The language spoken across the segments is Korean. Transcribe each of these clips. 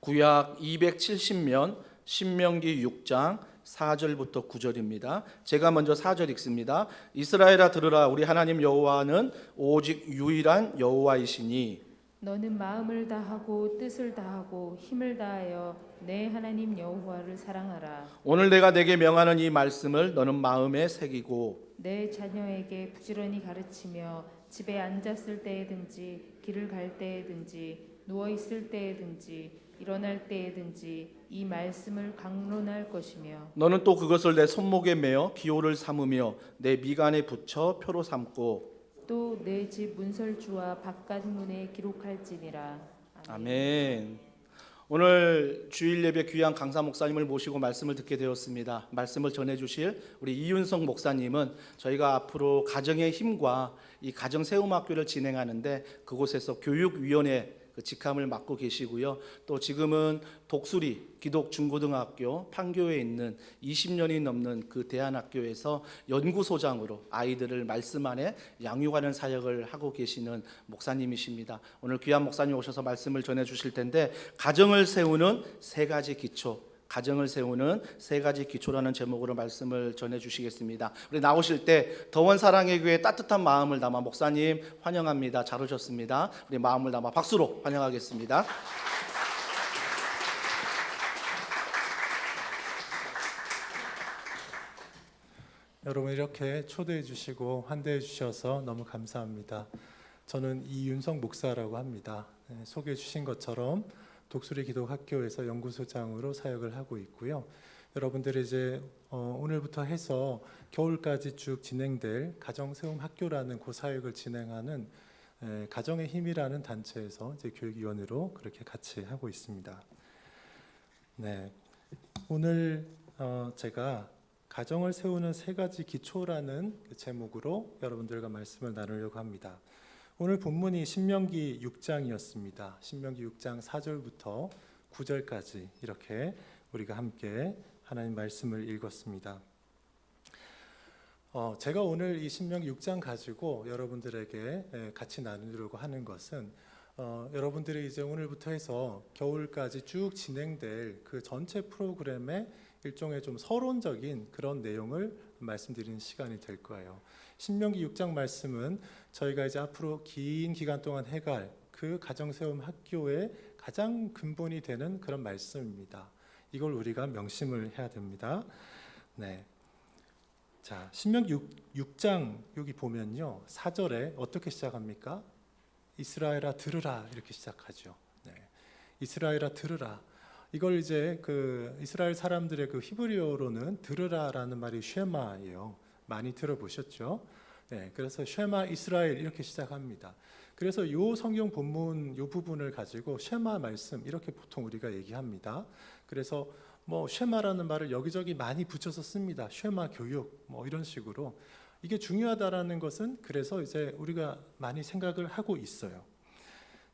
구약 270면 신명기 6장 4절부터 9절입니다. 제가 먼저 4절 읽습니다. 이스라엘아 들으라. 우리 하나님 여호와는 오직 유일한 여호와이시니 너는 마음을 다하고 뜻을 다하고 힘을 다하여 내 하나님 여호와를 사랑하라. 오늘 내가 내게 명하는 이 말씀을 너는 마음에 새기고 내 자녀에게 부지런히 가르치며 집에 앉았을 때에든지 길을 갈 때에든지 누워 있을 때에든지 일어날 때에든지 이 말씀을 강론할 것이며 너는 또 그것을 내 손목에 매어 기호를 삼으며 내 미간에 붙여 표로 삼고 또 내 집 문설주와 바깥 문에 기록할지니라. 아멘. 오늘 주일 예배 귀한 강사 목사님을 모시고 말씀을 듣게 되었습니다. 말씀을 전해주실 우리 이윤성 목사님은 저희가 앞으로 가정의 힘과 이 가정 세움 학교를 진행하는데 그곳에서 교육위원회 직함을 맡고 계시고요. 또 지금은 독수리 기독 중고등학교 판교에 있는 20년이 넘는 그 대안학교에서 연구소장으로 아이들을 말씀 안에 양육하는 사역을 하고 계시는 목사님이십니다. 오늘 귀한 목사님 오셔서 말씀을 전해 주실 텐데 가정을 세우는 세 가지 기초, 가정을 세우는 세 가지 기초라는 제목으로 말씀을 전해 주시겠습니다. 우리 나오실 때 더원 사랑의 교회 따뜻한 마음을 담아 목사님 환영합니다. 잘 오셨습니다. 우리 마음을 담아 박수로 환영하겠습니다. 여러분 이렇게 초대해 주시고 환대해 주셔서 너무 감사합니다. 저는 이윤성 목사라고 합니다. 소개해 주신 것처럼 독수리 기독학교에서 연구소장으로 사역을 하고 있고요. 여러분들이 이제 오늘부터 해서 겨울까지 쭉 진행될 가정세움학교라는 그 사역을 진행하는 가정의 힘이라는 단체에서 이제 교육위원으로 그렇게 같이 하고 있습니다. 네, 오늘 제가 가정을 세우는 세 가지 기초라는 제목으로 여러분들과 말씀을 나누려고 합니다. 오늘 본문이 신명기 6장이었습니다. 신명기 6장 4절부터 9절까지 이렇게 우리가 함께 하나님 말씀을 읽었습니다. 제가 오늘 이 신명기 6장 가지고 여러분들에게 같이 나누려고 하는 것은 여러분들이 이제 오늘부터 해서 겨울까지 쭉 진행될 그 전체 프로그램의 일종의 좀 서론적인 그런 내용을 말씀드리는 시간이 될 거예요. 신명기 6장 말씀은 저희가 이제 앞으로 긴 기간 동안 해갈 그 가정세움 학교의 가장 근본이 되는 그런 말씀입니다. 이걸 우리가 명심을 해야 됩니다. 네. 자, 신명기 6장 여기 보면요. 4절에 어떻게 시작합니까? 이스라엘아 들으라 이렇게 시작하죠. 네. 이스라엘아 들으라. 이걸 이제 그 이스라엘 사람들의 그 히브리어로는 들으라라는 말이 쉐마예요. 많이 들어보셨죠? 네, 그래서 쉐마 이스라엘 이렇게 시작합니다. 그래서 이 성경 본문 이 부분을 가지고 쉐마 말씀 이렇게 보통 우리가 얘기합니다. 그래서 뭐 쉐마라는 말을 여기저기 많이 붙여서 씁니다. 쉐마 교육 뭐 이런 식으로 이게 중요하다라는 것은 그래서 이제 우리가 많이 생각을 하고 있어요.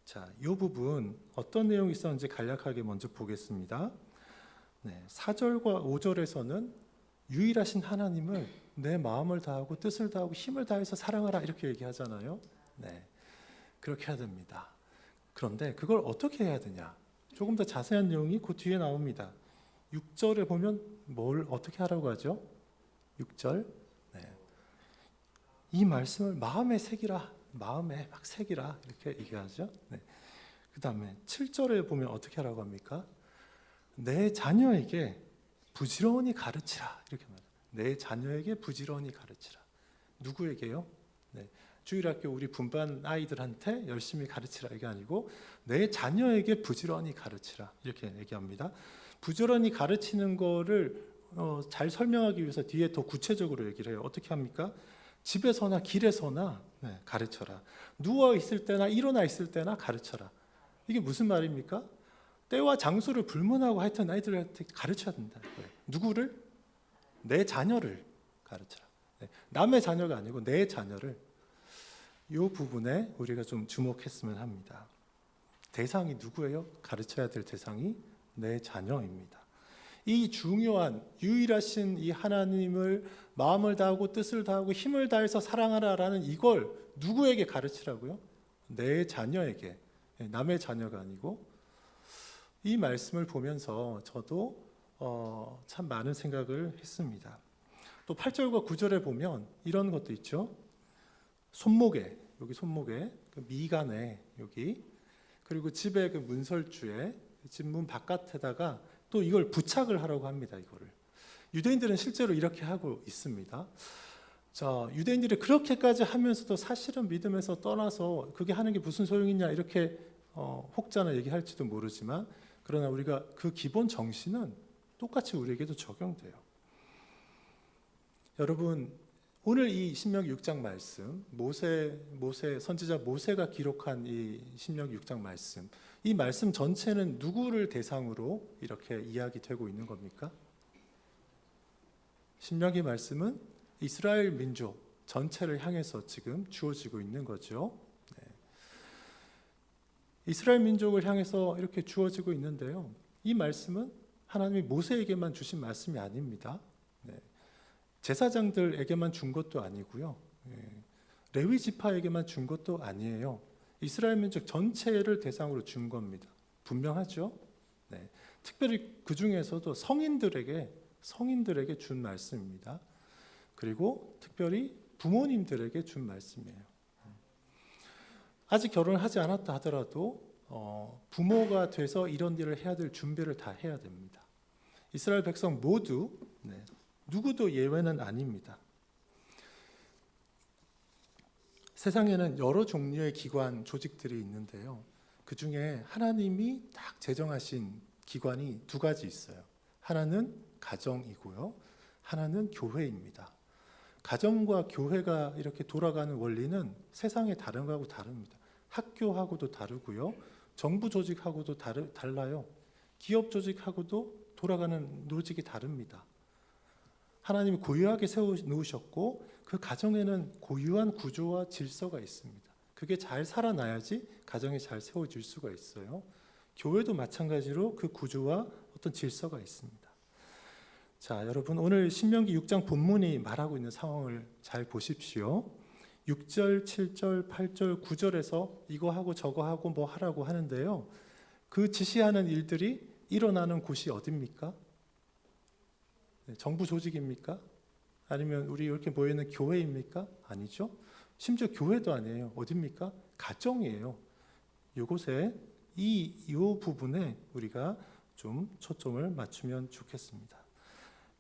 자, 이 부분 어떤 내용이 있었는지 간략하게 먼저 보겠습니다. 네, 4절과 5절에서는 유일하신 하나님을 내 마음을 다하고 뜻을 다하고 힘을 다해서 사랑하라 이렇게 얘기하잖아요. 네, 그렇게 해야 됩니다. 그런데 그걸 어떻게 해야 되냐? 조금 더 자세한 내용이 그 뒤에 나옵니다. 6절에 보면 뭘 어떻게 하라고 하죠? 6절. 네. 이 말씀을 마음에 새기라. 마음에 막 새기라 이렇게 얘기하죠. 네. 그 다음에 7절에 보면 어떻게 하라고 합니까? 내 자녀에게 부지런히 가르치라 이렇게 말해요. 내 자녀에게 부지런히 가르치라. 누구에게요? 네. 주일학교 우리 분반 아이들한테 열심히 가르치라 이게 아니고 내 자녀에게 부지런히 가르치라 이렇게 얘기합니다. 부지런히 가르치는 거를 잘 설명하기 위해서 뒤에 더 구체적으로 얘기를 해요. 어떻게 합니까? 집에서나 길에서나 가르쳐라. 누워 있을 때나 일어나 있을 때나 가르쳐라. 이게 무슨 말입니까? 때와 장소를 불문하고 하여튼 아이들한테 가르쳐야 된다. 누구를? 내 자녀를 가르쳐라. 남의 자녀가 아니고 내 자녀를. 이 부분에 우리가 좀 주목했으면 합니다. 대상이 누구예요? 가르쳐야 될 대상이 내 자녀입니다. 이 중요한 유일하신 이 하나님을 마음을 다하고 뜻을 다하고 힘을 다해서 사랑하라라는 이걸 누구에게 가르치라고요? 내 자녀에게. 남의 자녀가 아니고 이 말씀을 보면서 저도 참 많은 생각을 했습니다. 또 8절과 9절에 보면 이런 것도 있죠. 손목에, 여기 손목에, 그 미간에 여기, 그리고 집의 그 문설주에, 집 문 바깥에다가 또 이걸 부착을 하라고 합니다. 이거를. 유대인들은 실제로 이렇게 하고 있습니다. 자, 유대인들이 그렇게까지 하면서도 사실은 믿음에서 떠나서 그게 하는 게 무슨 소용이냐 이렇게 혹자는 얘기할지도 모르지만, 그러나 우리가 그 기본 정신은 똑같이 우리에게도 적용돼요. 여러분, 오늘 이 신명기 6장 말씀, 모세 선지자 모세가 기록한 이 신명기 6장 말씀, 이 말씀 전체는 누구를 대상으로 이렇게 이야기되고 있는 겁니까? 신명기 말씀은 이스라엘 민족 전체를 향해서 지금 주어지고 있는 거죠. 네. 이스라엘 민족을 향해서 이렇게 주어지고 있는데요. 이 말씀은 하나님이 모세에게만 주신 말씀이 아닙니다. 네. 제사장들에게만 준 것도 아니고요. 레위 지파에게만 준 것도 아니에요. 이스라엘 민족 전체를 대상으로 준 겁니다. 분명하죠? 네. 특별히 그 중에서도 성인들에게 준 말씀입니다. 그리고 특별히 부모님들에게 준 말씀이에요. 아직 결혼을 하지 않았다 하더라도 부모가 돼서 이런 일을 해야 될 준비를 다 해야 됩니다. 이스라엘 백성 모두, 누구도 예외는 아닙니다. 세상에는 여러 종류의 기관, 조직들이 있는데요. 그 중에 하나님이 딱 제정하신 기관이 두 가지 있어요. 하나는 가정이고요. 하나는 교회입니다. 가정과 교회가 이렇게 돌아가는 원리는 세상에 다른 거하고 다릅니다. 학교하고도 다르고요. 정부 조직하고도 달라요. 기업 조직하고도 돌아가는 로직이 다릅니다. 하나님이 고유하게 세워놓으셨고 그 가정에는 고유한 구조와 질서가 있습니다. 그게 잘 살아나야지 가정이 잘 세워질 수가 있어요. 교회도 마찬가지로 그 구조와 어떤 질서가 있습니다. 자, 여러분, 오늘 신명기 6장 본문이 말하고 있는 상황을 잘 보십시오. 6절, 7절, 8절, 9절에서 이거 하고 저거 하고 뭐 하라고 하는데요. 그 지시하는 일들이 일어나는 곳이 어디입니까? 정부 조직입니까? 아니면 우리 이렇게 모여있는 교회입니까? 아니죠. 심지어 교회도 아니에요. 어디입니까? 가정이에요. 이곳에 이 부분에 우리가 좀 초점을 맞추면 좋겠습니다.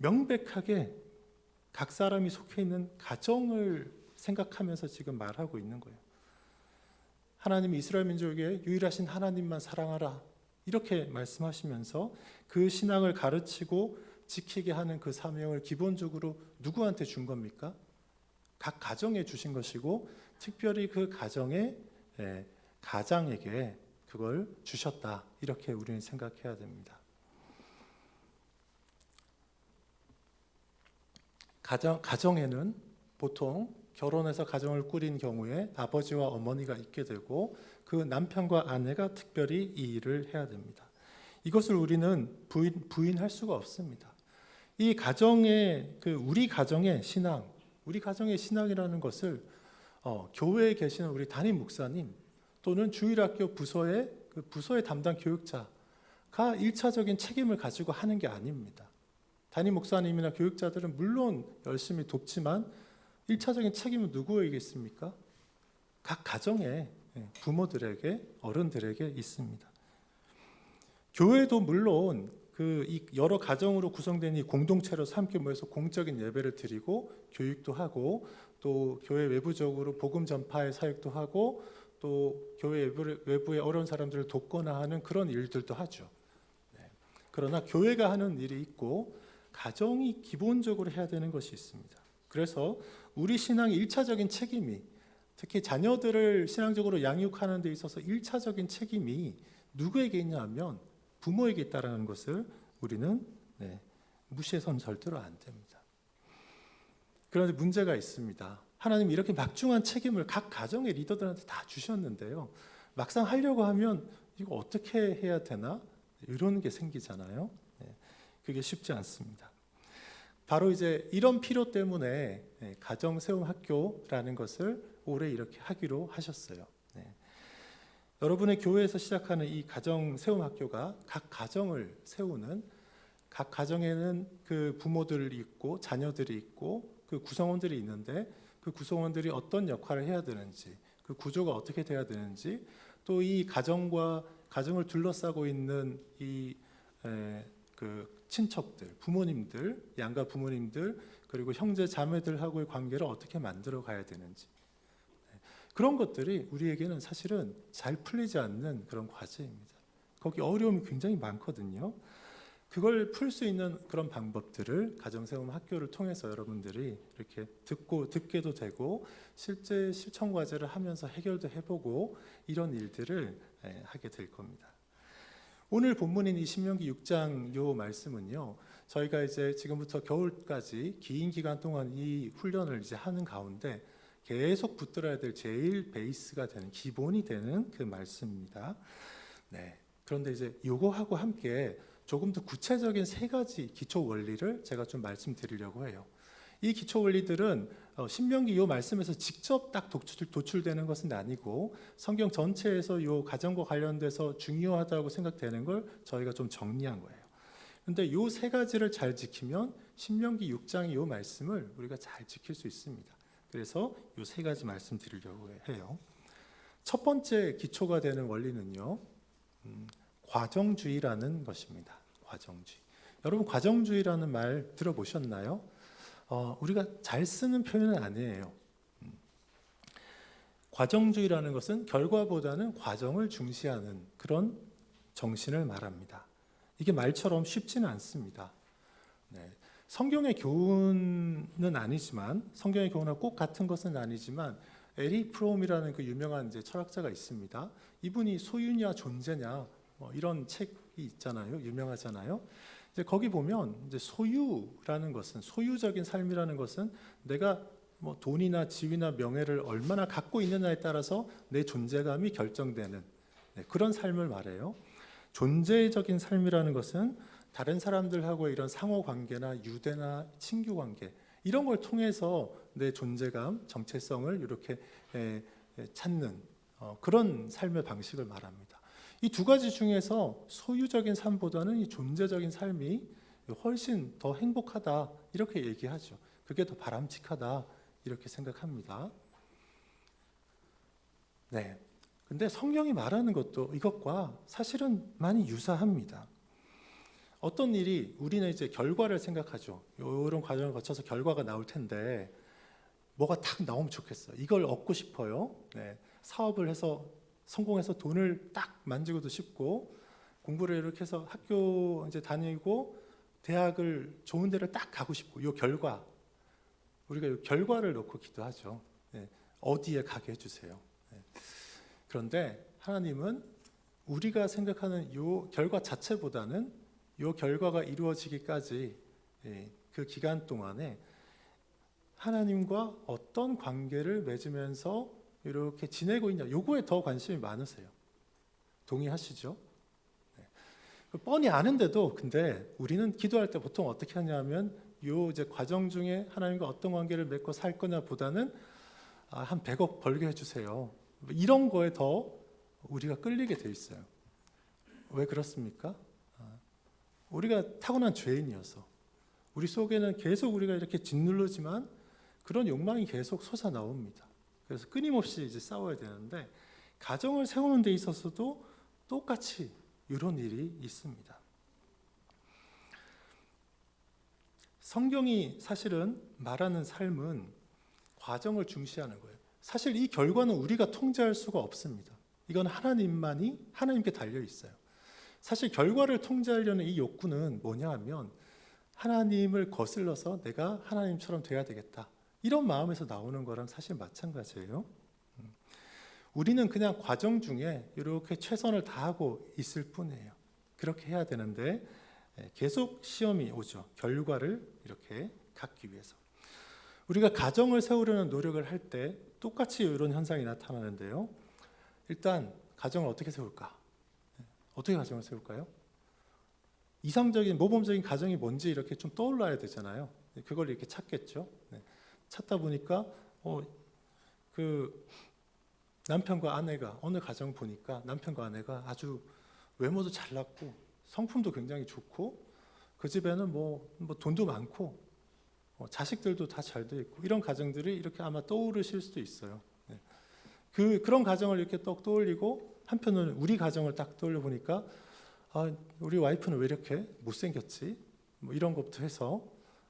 명백하게 각 사람이 속해 있는 가정을 생각하면서 지금 말하고 있는 거예요. 하나님이 이스라엘 민족에게 유일하신 하나님만 사랑하라 이렇게 말씀하시면서 그 신앙을 가르치고 지키게 하는 그 사명을 기본적으로 누구한테 준 겁니까? 각 가정에 주신 것이고 특별히 그 가장에게 그걸 주셨다 이렇게 우리는 생각해야 됩니다. 가정에는 보통 결혼해서 가정을 꾸린 경우에 아버지와 어머니가 있게 되고 그 남편과 아내가 특별히 이 일을 해야 됩니다. 이것을 우리는 부인할 수가 없습니다. 이 가정의 우리 가정의 신앙이라는 것을 교회에 계시는 우리 담임 목사님 또는 주일학교 부서의 부서의 담당 교육자가 1차적인 책임을 가지고 하는 게 아닙니다. 담임 목사님이나 교육자들은 물론 열심히 돕지만 1차적인 책임은 누구에게 있습니까? 각 가정의 부모들에게, 어른들에게 있습니다. 교회도 물론 이 여러 가정으로 구성된 이 공동체로 함께 모여서 공적인 예배를 드리고 교육도 하고 또 교회 외부적으로 복음 전파의 사역도 하고 또 교회 외부의 어려운 사람들을 돕거나 하는 그런 일들도 하죠. 그러나 교회가 하는 일이 있고 가정이 기본적으로 해야 되는 것이 있습니다. 그래서 우리 신앙의 1차적인 책임이 특히 자녀들을 신앙적으로 양육하는 데 있어서 1차적인 책임이 누구에게 있냐 하면 부모에게 있다는 것을 우리는 무시해서는 절대로 안 됩니다. 그런데 문제가 있습니다. 하나님이 이렇게 막중한 책임을 각 가정의 리더들한테 다 주셨는데요. 막상 하려고 하면 이거 어떻게 해야 되나? 이런 게 생기잖아요. 그게 쉽지 않습니다. 바로 이제 이런 필요 때문에 가정 세움 학교라는 것을 올해 이렇게 하기로 하셨어요. 여러분의 교회에서 시작하는 이 가정 세움 학교가 각 가정을 세우는, 각 가정에는 그 부모들이 있고 자녀들이 있고 그 구성원들이 있는데 그 구성원들이 어떤 역할을 해야 되는지, 그 구조가 어떻게 돼야 되는지, 또 이 가정을 둘러싸고 있는 그 친척들, 부모님들, 양가 부모님들, 그리고 형제 자매들하고의 관계를 어떻게 만들어 가야 되는지, 그런 것들이 우리에게는 사실은 잘 풀리지 않는 그런 과제입니다. 거기 어려움이 굉장히 많거든요. 그걸 풀 수 있는 그런 방법들을 가정세움 학교를 통해서 여러분들이 이렇게 듣게도 되고 실제 실천 과제를 하면서 해결도 해보고 이런 일들을 하게 될 겁니다. 오늘 본문인 이 신명기 6장 요 말씀은요, 저희가 이제 지금부터 겨울까지 긴 기간 동안 이 훈련을 이제 하는 가운데 계속 붙들어야 될 제일 베이스가 되는, 기본이 되는 그 말씀입니다. 네. 그런데 이제 요거하고 함께 조금 더 구체적인 세 가지 기초 원리를 제가 좀 말씀드리려고 해요. 이 기초 원리들은 신명기 요 말씀에서 직접 딱 도출되는 것은 아니고 성경 전체에서 요 가정과 관련돼서 중요하다고 생각되는 걸 저희가 좀 정리한 거예요. 그런데 요 세 가지를 잘 지키면 신명기 6장의 요 말씀을 우리가 잘 지킬 수 있습니다. 그래서 요 세 가지 말씀드리려고 해요. 첫 번째 기초가 되는 원리는요, 과정주의라는 것입니다. 과정주의. 여러분 과정주의라는 말 들어보셨나요? 우리가 잘 쓰는 표현은 아니에요. 과정주의라는 것은 결과보다는 과정을 중시하는 그런 정신을 말합니다. 이게 말처럼 쉽지는 않습니다. 네. 성경의 교훈은 아니지만, 성경의 교훈하고 꼭 같은 것은 아니지만, 에릭 프롬이라는 그 유명한 이제 철학자가 있습니다. 이분이 소유냐 존재냐 이런 책이 있잖아요. 유명하잖아요. 이제 거기 보면 이제 소유라는 것은, 소유적인 삶이라는 것은 내가 뭐 돈이나 지위나 명예를 얼마나 갖고 있느냐에 따라서 내 존재감이 결정되는 그런 삶을 말해요. 존재적인 삶이라는 것은 다른 사람들하고 이런 상호 관계나 유대나 친교 관계 이런 걸 통해서 내 존재감, 정체성을 이렇게 찾는 그런 삶의 방식을 말합니다. 이 두 가지 중에서 소유적인 삶보다는 이 존재적인 삶이 훨씬 더 행복하다 이렇게 얘기하죠. 그게 더 바람직하다 이렇게 생각합니다. 네. 근데 성경이 말하는 것도 이것과 사실은 많이 유사합니다. 어떤 일이, 우리는 이제 결과를 생각하죠. 이런 과정을 거쳐서 결과가 나올 텐데 뭐가 딱 나오면 좋겠어. 이걸 얻고 싶어요. 네. 사업을 해서 성공해서 돈을 딱 만지고도 싶고, 공부를 이렇게 해서 학교 이제 다니고 대학을 좋은 데를 딱 가고 싶고, 이 결과, 우리가 이 결과를 놓고 기도하죠. 네. 어디에 가게 해주세요. 네. 그런데 하나님은 우리가 생각하는 이 결과 자체보다는 이 결과가 이루어지기까지 그 기간 동안에 하나님과 어떤 관계를 맺으면서 이렇게 지내고 있냐, 요거에 더 관심이 많으세요. 동의하시죠? 네. 뻔히 아는데도 근데 우리는 기도할 때 보통 어떻게 하냐면 요 이제 과정 중에 하나님과 어떤 관계를 맺고 살 거냐 보다는 한 100억 벌게 해주세요. 이런 거에 더 우리가 끌리게 돼 있어요. 왜 그렇습니까? 우리가 타고난 죄인이어서 우리 속에는 계속 우리가 이렇게 짓누르지만 그런 욕망이 계속 솟아 나옵니다. 그래서 끊임없이 이제 싸워야 되는데, 가정을 세우는 데 있어서도 똑같이 이런 일이 있습니다. 성경이 사실은 말하는 삶은 과정을 중시하는 거예요. 사실 이 결과는 우리가 통제할 수가 없습니다. 이건 하나님께 달려 있어요. 사실 결과를 통제하려는 이 욕구는 뭐냐 하면 하나님을 거슬러서 내가 하나님처럼 돼야 되겠다, 이런 마음에서 나오는 거랑 사실 마찬가지예요. 우리는 그냥 과정 중에 이렇게 최선을 다하고 있을 뿐이에요. 그렇게 해야 되는데 계속 시험이 오죠. 결과를 이렇게 갖기 위해서. 우리가 가정을 세우려는 노력을 할 때 똑같이 이런 현상이 나타나는데요. 일단 가정을 어떻게 세울까? 어떻게 가정을 세울까요? 이상적인 모범적인 가정이 뭔지 이렇게 좀 떠올라야 되잖아요. 그걸 이렇게 찾겠죠. 찾다 보니까 남편과 아내가 어느 가정 보니까 남편과 아내가 아주 외모도 잘났고 성품도 굉장히 좋고 그 집에는 뭐 돈도 많고 자식들도 다 잘 돼 있고 이런 가정들이 이렇게 아마 떠오르실 수도 있어요. 네. 그런 가정을 이렇게 떡 떠올리고 한편은 우리 가정을 딱 떠올려 보니까 아, 우리 와이프는 왜 이렇게 못생겼지? 뭐 이런 것부터 해서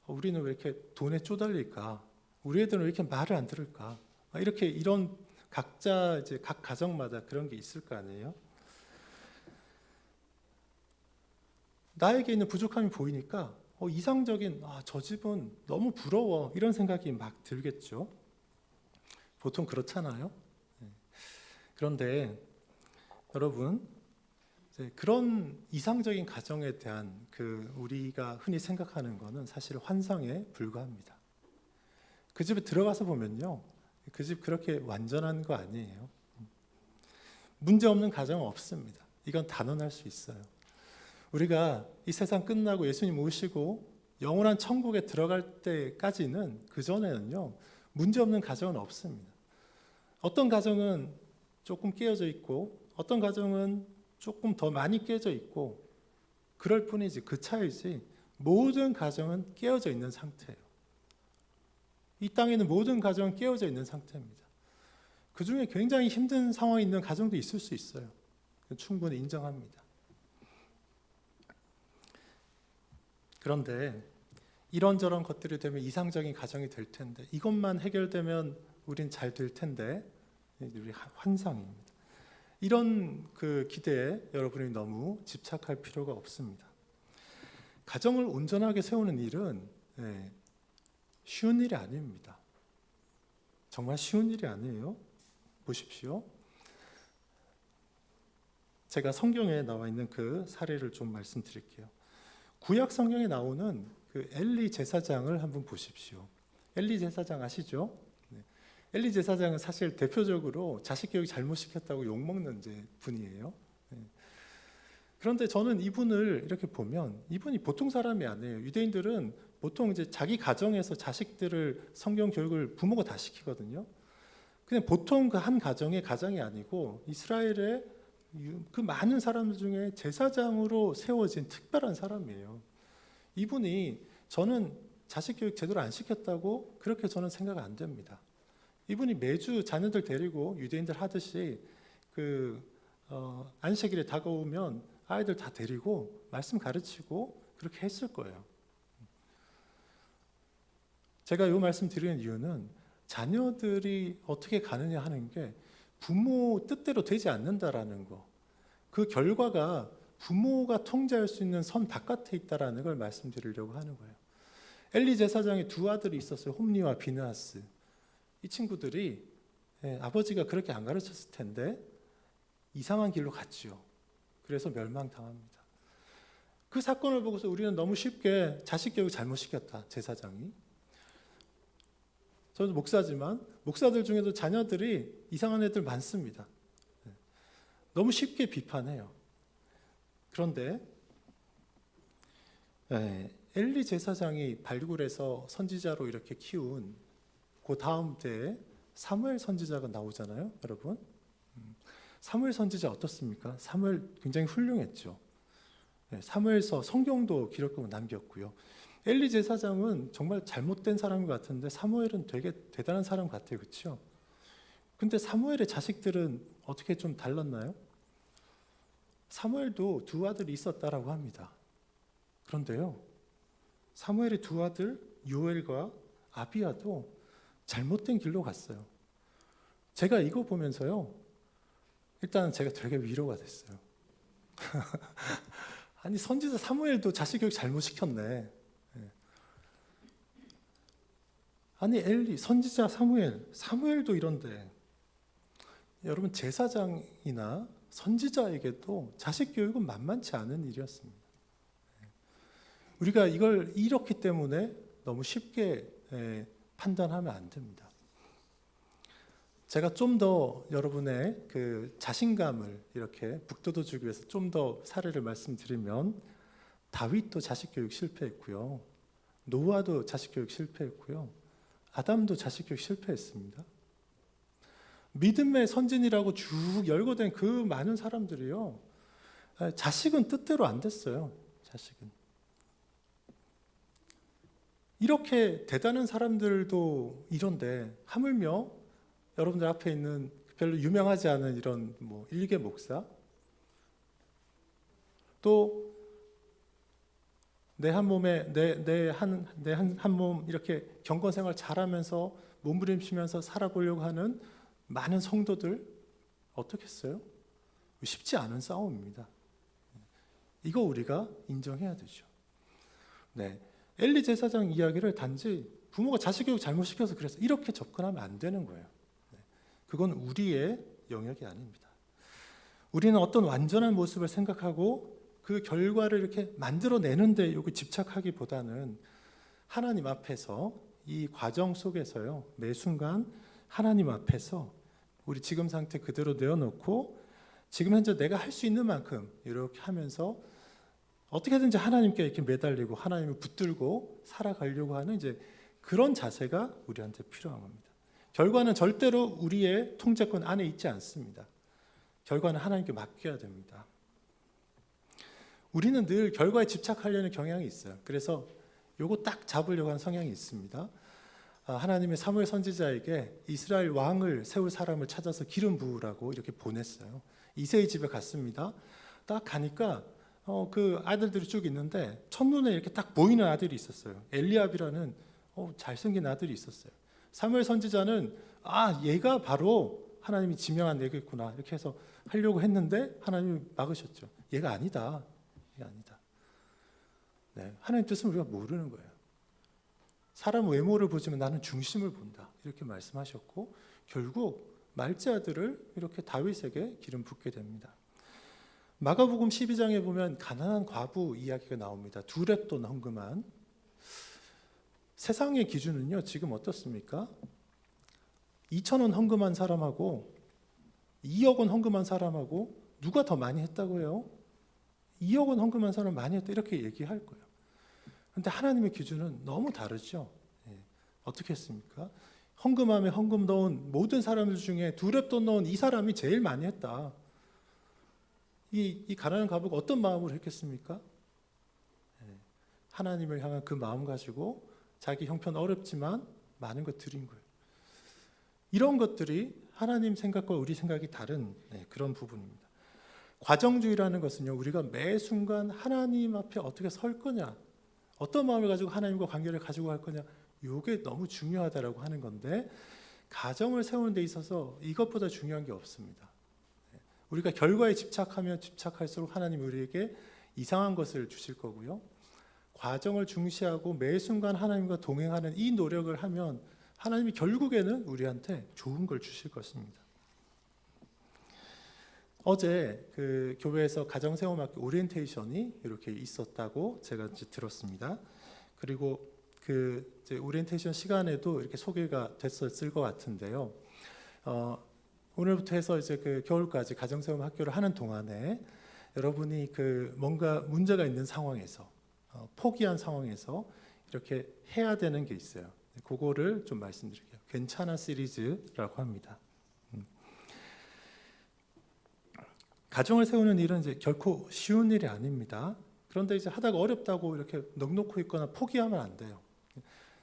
우리는 왜 이렇게 돈에 쪼달릴까? 우리 애들은 왜 이렇게 말을 안 들을까? 이렇게 이런 각자 이제 각 가정마다 그런 게 있을 거 아니에요? 나에게 있는 부족함이 보이니까 이상적인 저 집은 너무 부러워 이런 생각이 막 들겠죠. 보통 그렇잖아요. 네. 그런데 여러분 그런 이상적인 가정에 대한 우리가 흔히 생각하는 것은 사실 환상에 불과합니다. 그 집에 들어가서 보면요, 그 집 그렇게 완전한 거 아니에요. 문제 없는 가정은 없습니다. 이건 단언할 수 있어요. 우리가 이 세상 끝나고 예수님 오시고 영원한 천국에 들어갈 때까지는 그 전에는요 문제 없는 가정은 없습니다. 어떤 가정은 조금 깨어져 있고 어떤 가정은 조금 더 많이 깨져 있고 그럴 뿐이지 그 차이지 모든 가정은 깨어져 있는 상태예요. 이 땅에 있는 모든 가정은 깨어져 있는 상태입니다. 그 중에 굉장히 힘든 상황에 있는 가정도 있을 수 있어요. 충분히 인정합니다. 그런데 이런저런 것들이 되면 이상적인 가정이 될 텐데 이것만 해결되면 우린 잘 될 텐데 우리 환상입니다. 이런 기대에 여러분이 너무 집착할 필요가 없습니다. 가정을 온전하게 세우는 일은 쉬운 일이 아닙니다. 정말 쉬운 일이 아니에요. 보십시오. 제가 성경에 나와 있는 그 사례를 좀 말씀드릴게요. 구약 성경에 나오는 엘리 제사장을 한번 보십시오. 엘리 제사장 아시죠? 엘리 제사장은 사실 대표적으로 자식 교육 잘못 시켰다고 욕먹는 분이에요. 그런데 저는 이분을 이렇게 보면 이분이 보통 사람이 아니에요. 유대인들은 보통 이제 자기 가정에서 자식들을 성경 교육을 부모가 다 시키거든요. 그냥 보통 그 한 가정의 가장이 아니고 이스라엘의 그 많은 사람들 중에 제사장으로 세워진 특별한 사람이에요. 이분이 저는 자식 교육 제대로 안 시켰다고 그렇게 저는 생각 안 됩니다. 이분이 매주 자녀들 데리고 유대인들 하듯이 안식일에 다가오면 아이들 다 데리고 말씀 가르치고 그렇게 했을 거예요. 제가 이 말씀 드리는 이유는 자녀들이 어떻게 가느냐 하는 게 부모 뜻대로 되지 않는다라는 거. 그 결과가 부모가 통제할 수 있는 선 바깥에 있다라는 걸 말씀드리려고 하는 거예요. 엘리 제사장의 두 아들이 있었어요. 홈리와 비느하스. 이 친구들이 아버지가 그렇게 안 가르쳤을 텐데 이상한 길로 갔죠. 그래서 멸망당합니다. 그 사건을 보고서 우리는 너무 쉽게 자식 교육 잘못 시켰다. 제사장이. 저도 목사지만 목사들 중에도 자녀들이 이상한 애들 많습니다. 너무 쉽게 비판해요. 그런데 엘리 제사장이 발굴해서 선지자로 이렇게 키운 그 다음 때에 사무엘 선지자가 나오잖아요, 여러분. 사무엘 선지자 어떻습니까? 사무엘 굉장히 훌륭했죠. 사무엘서 성경도 기록하고 남겼고요. 엘리 제사장은 정말 잘못된 사람 같은데 사무엘은 되게 대단한 사람 같아요, 그렇죠? 근데 사무엘의 자식들은 어떻게 좀 달랐나요? 사무엘도 두 아들이 있었다라고 합니다. 그런데요, 사무엘의 두 아들 요엘과 아비야도 잘못된 길로 갔어요. 제가 이거 보면서요, 일단 제가 되게 위로가 됐어요. 아니 선지자 사무엘도 자식 교육 잘못 시켰네. 아니 엘리, 선지자 사무엘도 이런데 여러분 제사장이나 선지자에게도 자식 교육은 만만치 않은 일이었습니다. 우리가 이걸 이렇기 때문에 너무 쉽게 판단하면 안 됩니다. 제가 좀 더 여러분의 그 자신감을 이렇게 북돋워주기 위해서 좀 더 사례를 말씀드리면 다윗도 자식 교육 실패했고요. 노아도 자식 교육 실패했고요. 아담도 자식 교육 실패했습니다. 믿음의 선진이라고 쭉 열거된 그 많은 사람들이요. 자식은 뜻대로 안 됐어요. 자식은. 이렇게 대단한 사람들도 이런데 하물며 여러분들 앞에 있는 별로 유명하지 않은 이런 뭐 일개 목사, 또 내 한 몸에 내 한 몸 이렇게 경건 생활 잘하면서 몸부림치면서 살아보려고 하는 많은 성도들 어떻게 했어요? 쉽지 않은 싸움입니다. 이거 우리가 인정해야 되죠. 네, 엘리 제사장 이야기를 단지 부모가 자식 교육 잘못 시켜서 그래서 이렇게 접근하면 안 되는 거예요. 네, 그건 우리의 영역이 아닙니다. 우리는 어떤 완전한 모습을 생각하고 그 결과를 이렇게 만들어내는데 여기 집착하기보다는 하나님 앞에서 이 과정 속에서요, 매 순간 하나님 앞에서 우리 지금 상태 그대로 내어놓고 지금 현재 내가 할 수 있는 만큼 이렇게 하면서 어떻게든지 하나님께 이렇게 매달리고 하나님을 붙들고 살아가려고 하는 이제 그런 자세가 우리한테 필요한 겁니다. 결과는 절대로 우리의 통제권 안에 있지 않습니다. 결과는 하나님께 맡겨야 됩니다. 우리는 늘 결과에 집착하려는 경향이 있어요. 그래서 요거 딱 잡으려고 하는 성향이 있습니다. 하나님의 사무엘 선지자에게 이스라엘 왕을 세울 사람을 찾아서 기름 부으라고 이렇게 보냈어요. 이새의 집에 갔습니다. 딱 가니까 그 아들들이 쭉 있는데 첫눈에 이렇게 딱 보이는 아들이 있었어요. 엘리압이라는 잘생긴 아들이 있었어요. 사무엘 선지자는 얘가 바로 하나님이 지명한 얘겠구나 이렇게 해서 하려고 했는데 하나님이 막으셨죠. 얘가 아니다. 얘가 아니다. 네, 하나님 뜻은 우리가 모르는 거예요. 사람 외모를 보지만 나는 중심을 본다 이렇게 말씀하셨고 결국 말제 아들을 이렇게 다윗에게 기름 붓게 됩니다. 마가복음 12장에 보면 가난한 과부 이야기가 나옵니다. 두 렙돈 헌금한. 세상의 기준은요 지금 어떻습니까? 2,000원 헌금한 사람하고 2억 원 헌금한 사람하고 누가 더 많이 했다고 해요? 2억 원 헌금한 사람 많이 했다 이렇게 얘기할 거예요. 그런데 하나님의 기준은 너무 다르죠. 어떻게 했습니까? 헌금함에 헌금 넣은 모든 사람들 중에 두 렙돈 넣은 이 사람이 제일 많이 했다. 이 가난한 과부가 어떤 마음으로 했겠습니까? 하나님을 향한 그 마음 가지고 자기 형편 어렵지만 많은 것 드린 거예요. 이런 것들이 하나님 생각과 우리 생각이 다른 그런 부분입니다. 과정주의라는 것은요, 우리가 매 순간 하나님 앞에 어떻게 설 거냐, 어떤 마음을 가지고 하나님과 관계를 가지고 갈 거냐, 이게 너무 중요하다라고 하는 건데 가정을 세우는 데 있어서 이것보다 중요한 게 없습니다. 우리가 결과에 집착하면 집착할수록 하나님 우리에게 이상한 것을 주실 거고요. 과정을 중시하고 매 순간 하나님과 동행하는 이 노력을 하면 하나님이 결국에는 우리한테 좋은 걸 주실 것입니다. 어제 그 교회에서 가정세움학교 오리엔테이션이 이렇게 있었다고 제가 이제 들었습니다. 그리고 그 이제 오리엔테이션 시간에도 이렇게 소개가 됐었을 것 같은데요. 오늘부터 해서 이제 그 겨울까지 가정세움 학교를 하는 동안에 여러분이 그 뭔가 문제가 있는 상황에서 포기한 상황에서 이렇게 해야 되는 게 있어요. 그거를 좀 말씀드릴게요. 괜찮아 시리즈라고 합니다. 가정을 세우는 일은 이제 결코 쉬운 일이 아닙니다. 그런데 이제 하다가 어렵다고 이렇게 넋놓고 있거나 포기하면 안 돼요.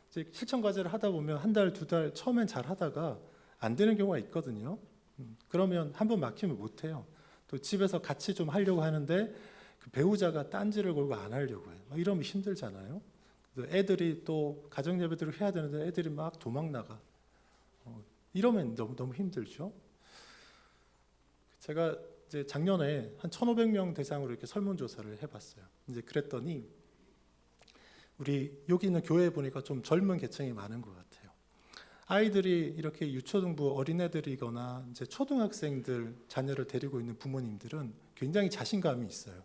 이제 실천 과제를 하다 보면 한 달, 두 달 처음엔 잘 하다가 안 되는 경우가 있거든요. 그러면 한 번 막히면 못 해요. 또 집에서 같이 좀 하려고 하는데 그 배우자가 딴지를 걸고 안 하려고 해요. 이러면 힘들잖아요. 애들이 또 가정 예배들을 해야 되는데 애들이 막 도망 나가. 이러면 너무 힘들죠. 제가 이제 작년에 한 1,500명 대상으로 이렇게 설문조사를 해봤어요. 이제 그랬더니 우리 여기 있는 교회에 보니까 좀 젊은 계층이 많은 것 같아요. 아이들이 이렇게 유초등부 어린애들이거나 이제 초등학생들 자녀를 데리고 있는 부모님들은 굉장히 자신감이 있어요.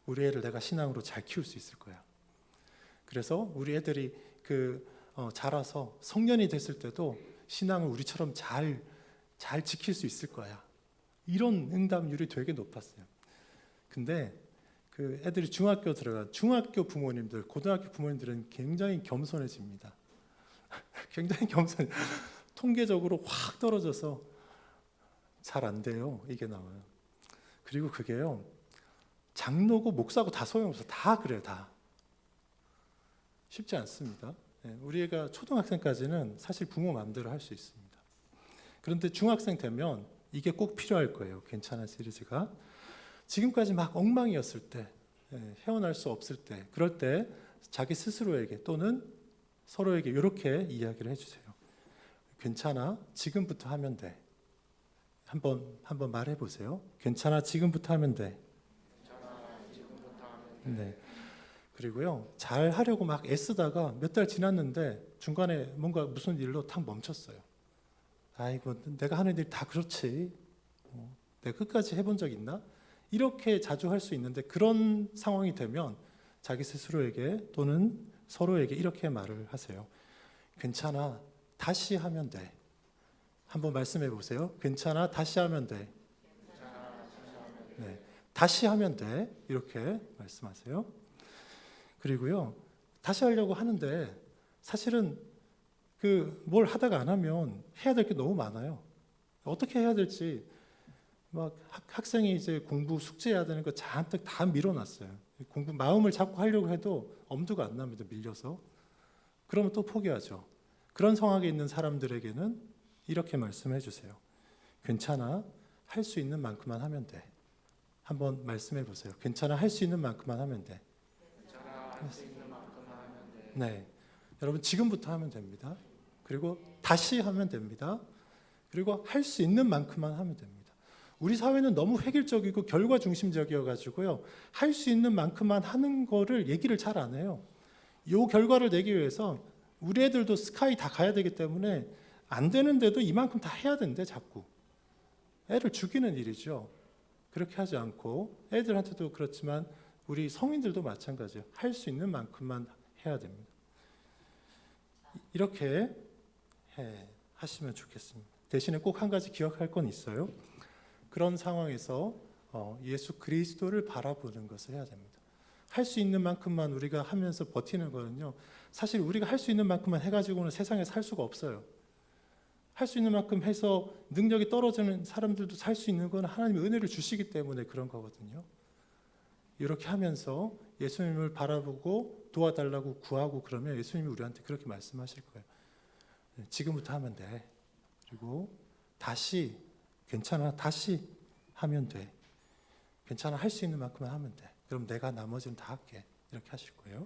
우리 애를 내가 신앙으로 잘 키울 수 있을 거야. 그래서 우리 애들이 자라서 성년이 됐을 때도 신앙을 우리처럼 잘 지킬 수 있을 거야. 이런 응답률이 되게 높았어요. 근데 그 애들이 중학교 들어간 중학교 부모님들, 고등학교 부모님들은 굉장히 겸손해집니다. 굉장히 겸손해. 통계적으로 확 떨어져서 잘 안 돼요. 이게 나와요. 그리고 그게요. 장로고 목사고 다 소용없어. 다 그래요. 다. 쉽지 않습니다. 우리 애가 초등학생까지는 사실 부모 마음대로 할 수 있습니다. 그런데 중학생 되면 이게 꼭 필요할 거예요. 괜찮아 시리즈가. 지금까지 막 엉망이었을 때, 헤어날 수 없을 때, 그럴 때 자기 스스로에게 또는 서로에게 이렇게 이야기를 해주세요. 괜찮아, 지금부터 하면 돼. 한번 말해 보세요. 괜찮아, 지금부터 하면 돼. 네. 그리고요, 잘 하려고 막 애쓰다가 몇 달 지났는데 중간에 뭔가 무슨 일로 탁 멈췄어요. 아이고, 내가 하는 일 다 그렇지. 내가 끝까지 해본 적 있나? 이렇게 자주 할 수 있는데 그런 상황이 되면 자기 스스로에게 또는 서로에게 이렇게 말을 하세요. 괜찮아, 다시 하면 돼. 한번 말씀해 보세요. 괜찮아, 다시 하면 돼. 네, 다시 하면 돼. 이렇게 말씀하세요. 그리고요, 다시 하려고 하는데 사실은 뭘 하다가 안 하면 해야 될 게 너무 많아요. 어떻게 해야 될지 막 학생이 이제 공부 숙제해야 되는 거 잔뜩 다 밀어놨어요. 공부 마음을 잡고 하려고 해도 엄두가 안 납니다. 밀려서. 그러면 또 포기하죠. 그런 상황에 있는 사람들에게는 이렇게 말씀해 주세요. 괜찮아. 할 수 있는 만큼만 하면 돼. 한번 말씀해 보세요. 괜찮아. 할 수 있는 만큼만 하면 돼. 할 수 있는 만큼만 하면 돼. 네. 여러분 지금부터 하면 됩니다. 그리고 다시 하면 됩니다. 그리고 할 수 있는 만큼만 하면 됩니다. 우리 사회는 너무 획일적이고 결과 중심적이어 가지고요. 할 수 있는 만큼만 하는 거를 얘기를 잘 안 해요. 요 결과를 내기 위해서 우리 애들도 스카이 다 가야 되기 때문에 안 되는데도 이만큼 다 해야 된대 자꾸. 애를 죽이는 일이죠. 그렇게 하지 않고 애들한테도 그렇지만 우리 성인들도 마찬가지예요. 할 수 있는 만큼만 해야 됩니다. 이렇게 하시면 좋겠습니다. 대신에 꼭 한 가지 기억할 건 있어요. 그런 상황에서 예수 그리스도를 바라보는 것을 해야 됩니다. 할 수 있는 만큼만 우리가 하면서 버티는 거는요. 사실 우리가 할 수 있는 만큼만 해가지고는 세상에 살 수가 없어요. 할 수 있는 만큼 해서 능력이 떨어지는 사람들도 살 수 있는 건 하나님의 은혜를 주시기 때문에 그런 거거든요. 이렇게 하면서 예수님을 바라보고 도와달라고 구하고 그러면 예수님이 우리한테 그렇게 말씀하실 거예요. 지금부터 하면 돼. 그리고 다시 괜찮아. 다시 하면 돼. 괜찮아. 할 수 있는 만큼만 하면 돼. 그럼 내가 나머지는 다 할게. 이렇게 하실 거예요.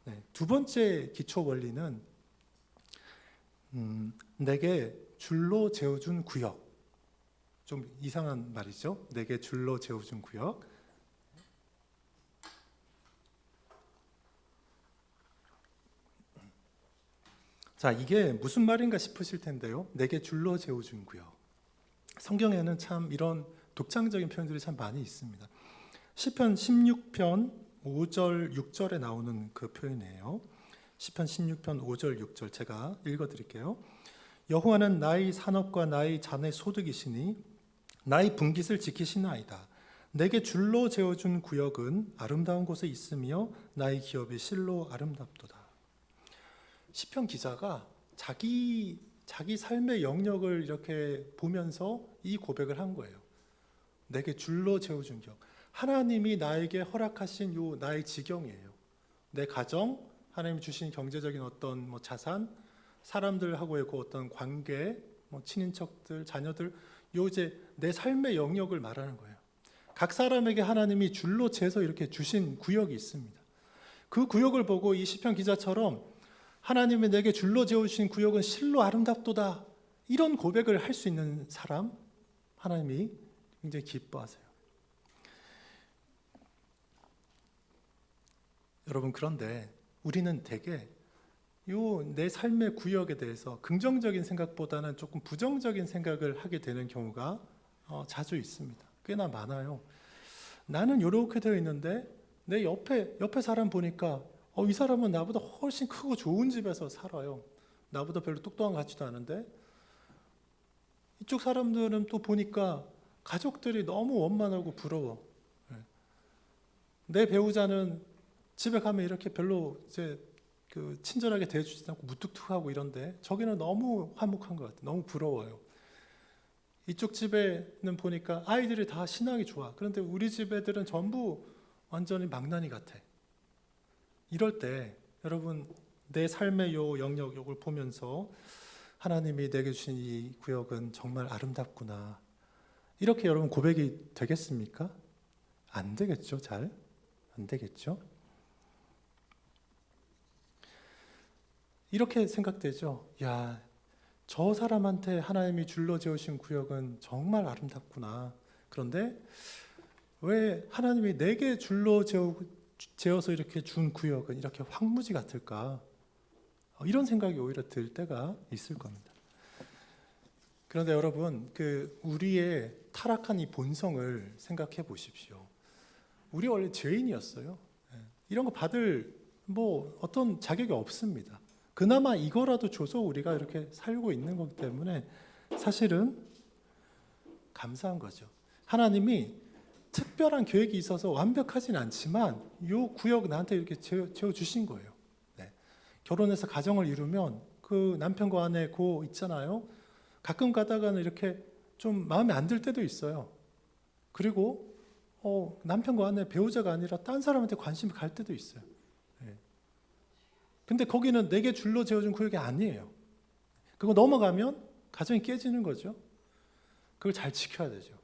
네, 두 번째 기초 원리는 내게 줄로 재어준 구역. 좀 이상한 말이죠. 내게 줄로 재어준 구역. 자, 이게 무슨 말인가 싶으실 텐데요. 내게 줄로 재어준 구역. 성경에는 참 이런 독창적인 표현들이 참 많이 있습니다. 시편 16편 5절 6절에 나오는 그 표현이에요. 시편 16편 5절 6절 제가 읽어드릴게요. 여호와는 나의 산업과 나의 잔의 소득이시니 나의 분깃을 지키시나이다. 내게 줄로 재어준 구역은 아름다운 곳에 있으며 나의 기업이 실로 아름답도다. 시편 기자가 자기 삶의 영역을 이렇게 보면서 이 고백을 한 거예요. 내게 줄로 재어준 격. 하나님이 나에게 허락하신 요 나의 지경이에요. 내 가정, 하나님이 주신 경제적인 어떤 자산, 사람들하고의 그 어떤 관계, 친인척들, 자녀들, 요 이제 내 삶의 영역을 말하는 거예요. 각 사람에게 하나님이 줄로 재서 이렇게 주신 구역이 있습니다. 그 구역을 보고 이 시편 기자처럼 하나님이 내게 줄로 재어주신 구역은 실로 아름답도다. 이런 고백을 할 수 있는 사람, 하나님이 굉장히 기뻐하세요. 여러분, 그런데 우리는 되게 내 삶의 구역에 대해서 긍정적인 생각보다는 조금 부정적인 생각을 하게 되는 경우가 자주 있습니다. 꽤나 많아요. 나는 이렇게 되어 있는데 내 옆에 사람 보니까 이 사람은 나보다 훨씬 크고 좋은 집에서 살아요. 나보다 별로 똑똑한 것 같지도 않은데 이쪽 사람들은 또 보니까 가족들이 너무 원만하고 부러워. 내 배우자는 집에 가면 이렇게 별로 이제 친절하게 대해주지 않고 무뚝뚝하고 이런데 저기는 너무 화목한 것 같아요. 너무 부러워요. 이쪽 집에는 보니까 아이들이 다 신앙이 좋아. 그런데 우리 집 애들은 전부 완전히 망나니 같아. 이럴 때 여러분 내 삶의 요 영역 요걸 보면서 하나님이 내게 주신 이 구역은 정말 아름답구나. 이렇게 여러분 고백이 되겠습니까? 안 되겠죠. 잘 안 되겠죠. 이렇게 생각되죠. 야, 저 사람한테 하나님이 줄로 재우신 구역은 정말 아름답구나. 그런데 왜 하나님이 내게 줄로 재어서 이렇게 준 구역은 이렇게 황무지 같을까? 이런 생각이 오히려 들 때가 있을 겁니다. 그런데 여러분, 우리의 타락한 이 본성을 생각해 보십시오. 우리 원래 죄인이었어요. 이런 거 받을 어떤 자격이 없습니다. 그나마 이거라도 줘서 우리가 이렇게 살고 있는 거기 때문에 사실은 감사한 거죠. 하나님이 특별한 계획이 있어서 완벽하진 않지만 이 구역 나한테 이렇게 재워주신 거예요. 네. 결혼해서 가정을 이루면 그 남편과 아내 고 있잖아요. 가끔 가다가는 이렇게 좀 마음에 안 들 때도 있어요. 그리고 남편과 아내 배우자가 아니라 딴 사람한테 관심이 갈 때도 있어요. 네. 근데 거기는 내게 줄로 재워준 구역이 아니에요. 그거 넘어가면 가정이 깨지는 거죠. 그걸 잘 지켜야 되죠.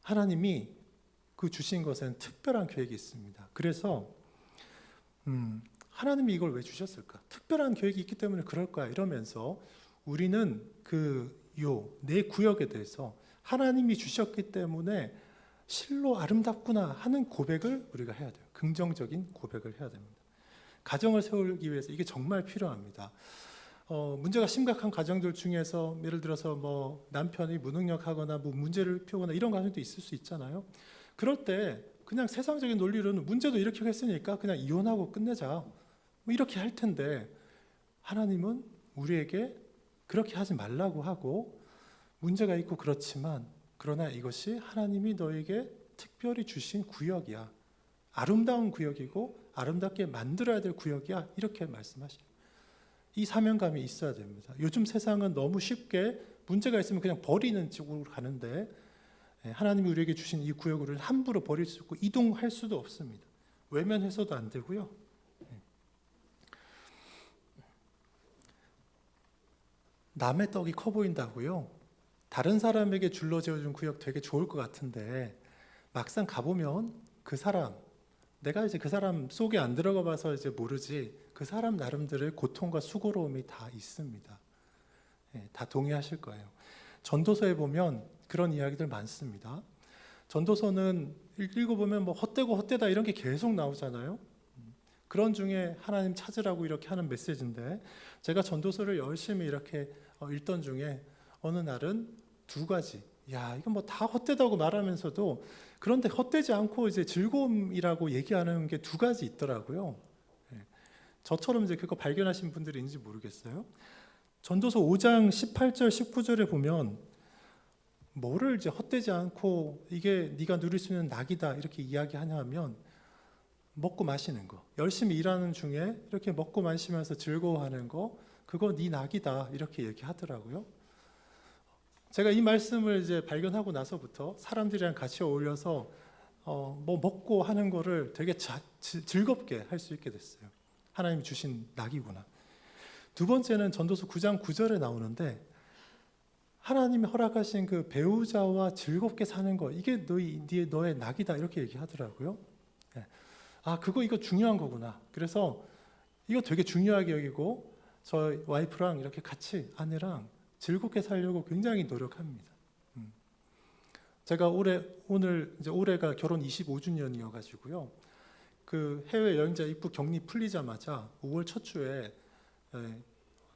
하나님이 그 주신 것에는 특별한 계획이 있습니다. 그래서 하나님이 이걸 왜 주셨을까? 특별한 계획이 있기 때문에 그럴 거야 이러면서 우리는 내 구역에 대해서 하나님이 주셨기 때문에 실로 아름답구나 하는 고백을 우리가 해야 돼요. 긍정적인 고백을 해야 됩니다. 가정을 세우기 위해서 이게 정말 필요합니다. 문제가 심각한 가정들 중에서 예를 들어서 남편이 무능력하거나 문제를 피우거나 이런 가정도 있을 수 있잖아요. 그럴 때 그냥 세상적인 논리로는 문제도 이렇게 했으니까 그냥 이혼하고 끝내자 이렇게 할 텐데 하나님은 우리에게 그렇게 하지 말라고 하고 문제가 있고 그렇지만 그러나 이것이 하나님이 너에게 특별히 주신 구역이야. 아름다운 구역이고 아름답게 만들어야 될 구역이야. 이렇게 말씀하시죠. 이 사명감이 있어야 됩니다. 요즘 세상은 너무 쉽게 문제가 있으면 그냥 버리는 쪽으로 가는데 하나님이 우리에게 주신 이 구역을 함부로 버릴 수 없고 이동할 수도 없습니다. 외면해서도 안 되고요. 남의 떡이 커 보인다고요? 다른 사람에게 줄로 재워준 구역 되게 좋을 것 같은데 막상 가보면 내가 이제 그 사람 속에 안 들어가 봐서 이제 모르지 그 사람 나름대로의 고통과 수고로움이 다 있습니다. 다 동의하실 거예요. 전도서에 보면 그런 이야기들 많습니다. 전도서는 읽어보면 헛되고 헛되다 이런 게 계속 나오잖아요. 그런 중에 하나님 찾으라고 이렇게 하는 메시지인데 제가 전도서를 열심히 이렇게 읽던 중에 어느 날은 두 가지, 이건 다 헛되다고 말하면서도 그런데 헛되지 않고 이제 즐거움이라고 얘기하는 게 두 가지 있더라고요. 저처럼 이제 그거 발견하신 분들이 있는지 모르겠어요. 전도서 5장 18절 19절에 보면 뭐를 이제 헛되지 않고 이게 네가 누릴 수 있는 낙이다 이렇게 이야기하냐면 먹고 마시는 거, 열심히 일하는 중에 이렇게 먹고 마시면서 즐거워하는 거, 그거 네 낙이다 이렇게 얘기하더라고요. 제가 이 말씀을 이제 발견하고 나서부터 사람들이랑 같이 어울려서 먹고 하는 거를 되게 즐겁게 할 수 있게 됐어요. 하나님이 주신 낙이구나. 두 번째는 전도서 9장 9절에 나오는데 하나님이 허락하신 그 배우자와 즐겁게 사는 거 이게 너의 낙이다 이렇게 얘기하더라고요. 이거 중요한 거구나. 그래서 이거 되게 중요하게 여기고 저희 와이프랑 이렇게 같이 아내랑 즐겁게 살려고 굉장히 노력합니다. 제가 올해가 결혼 25주년이어가지고요. 그 해외 여행자 입국 격리 풀리자마자 5월 첫 주에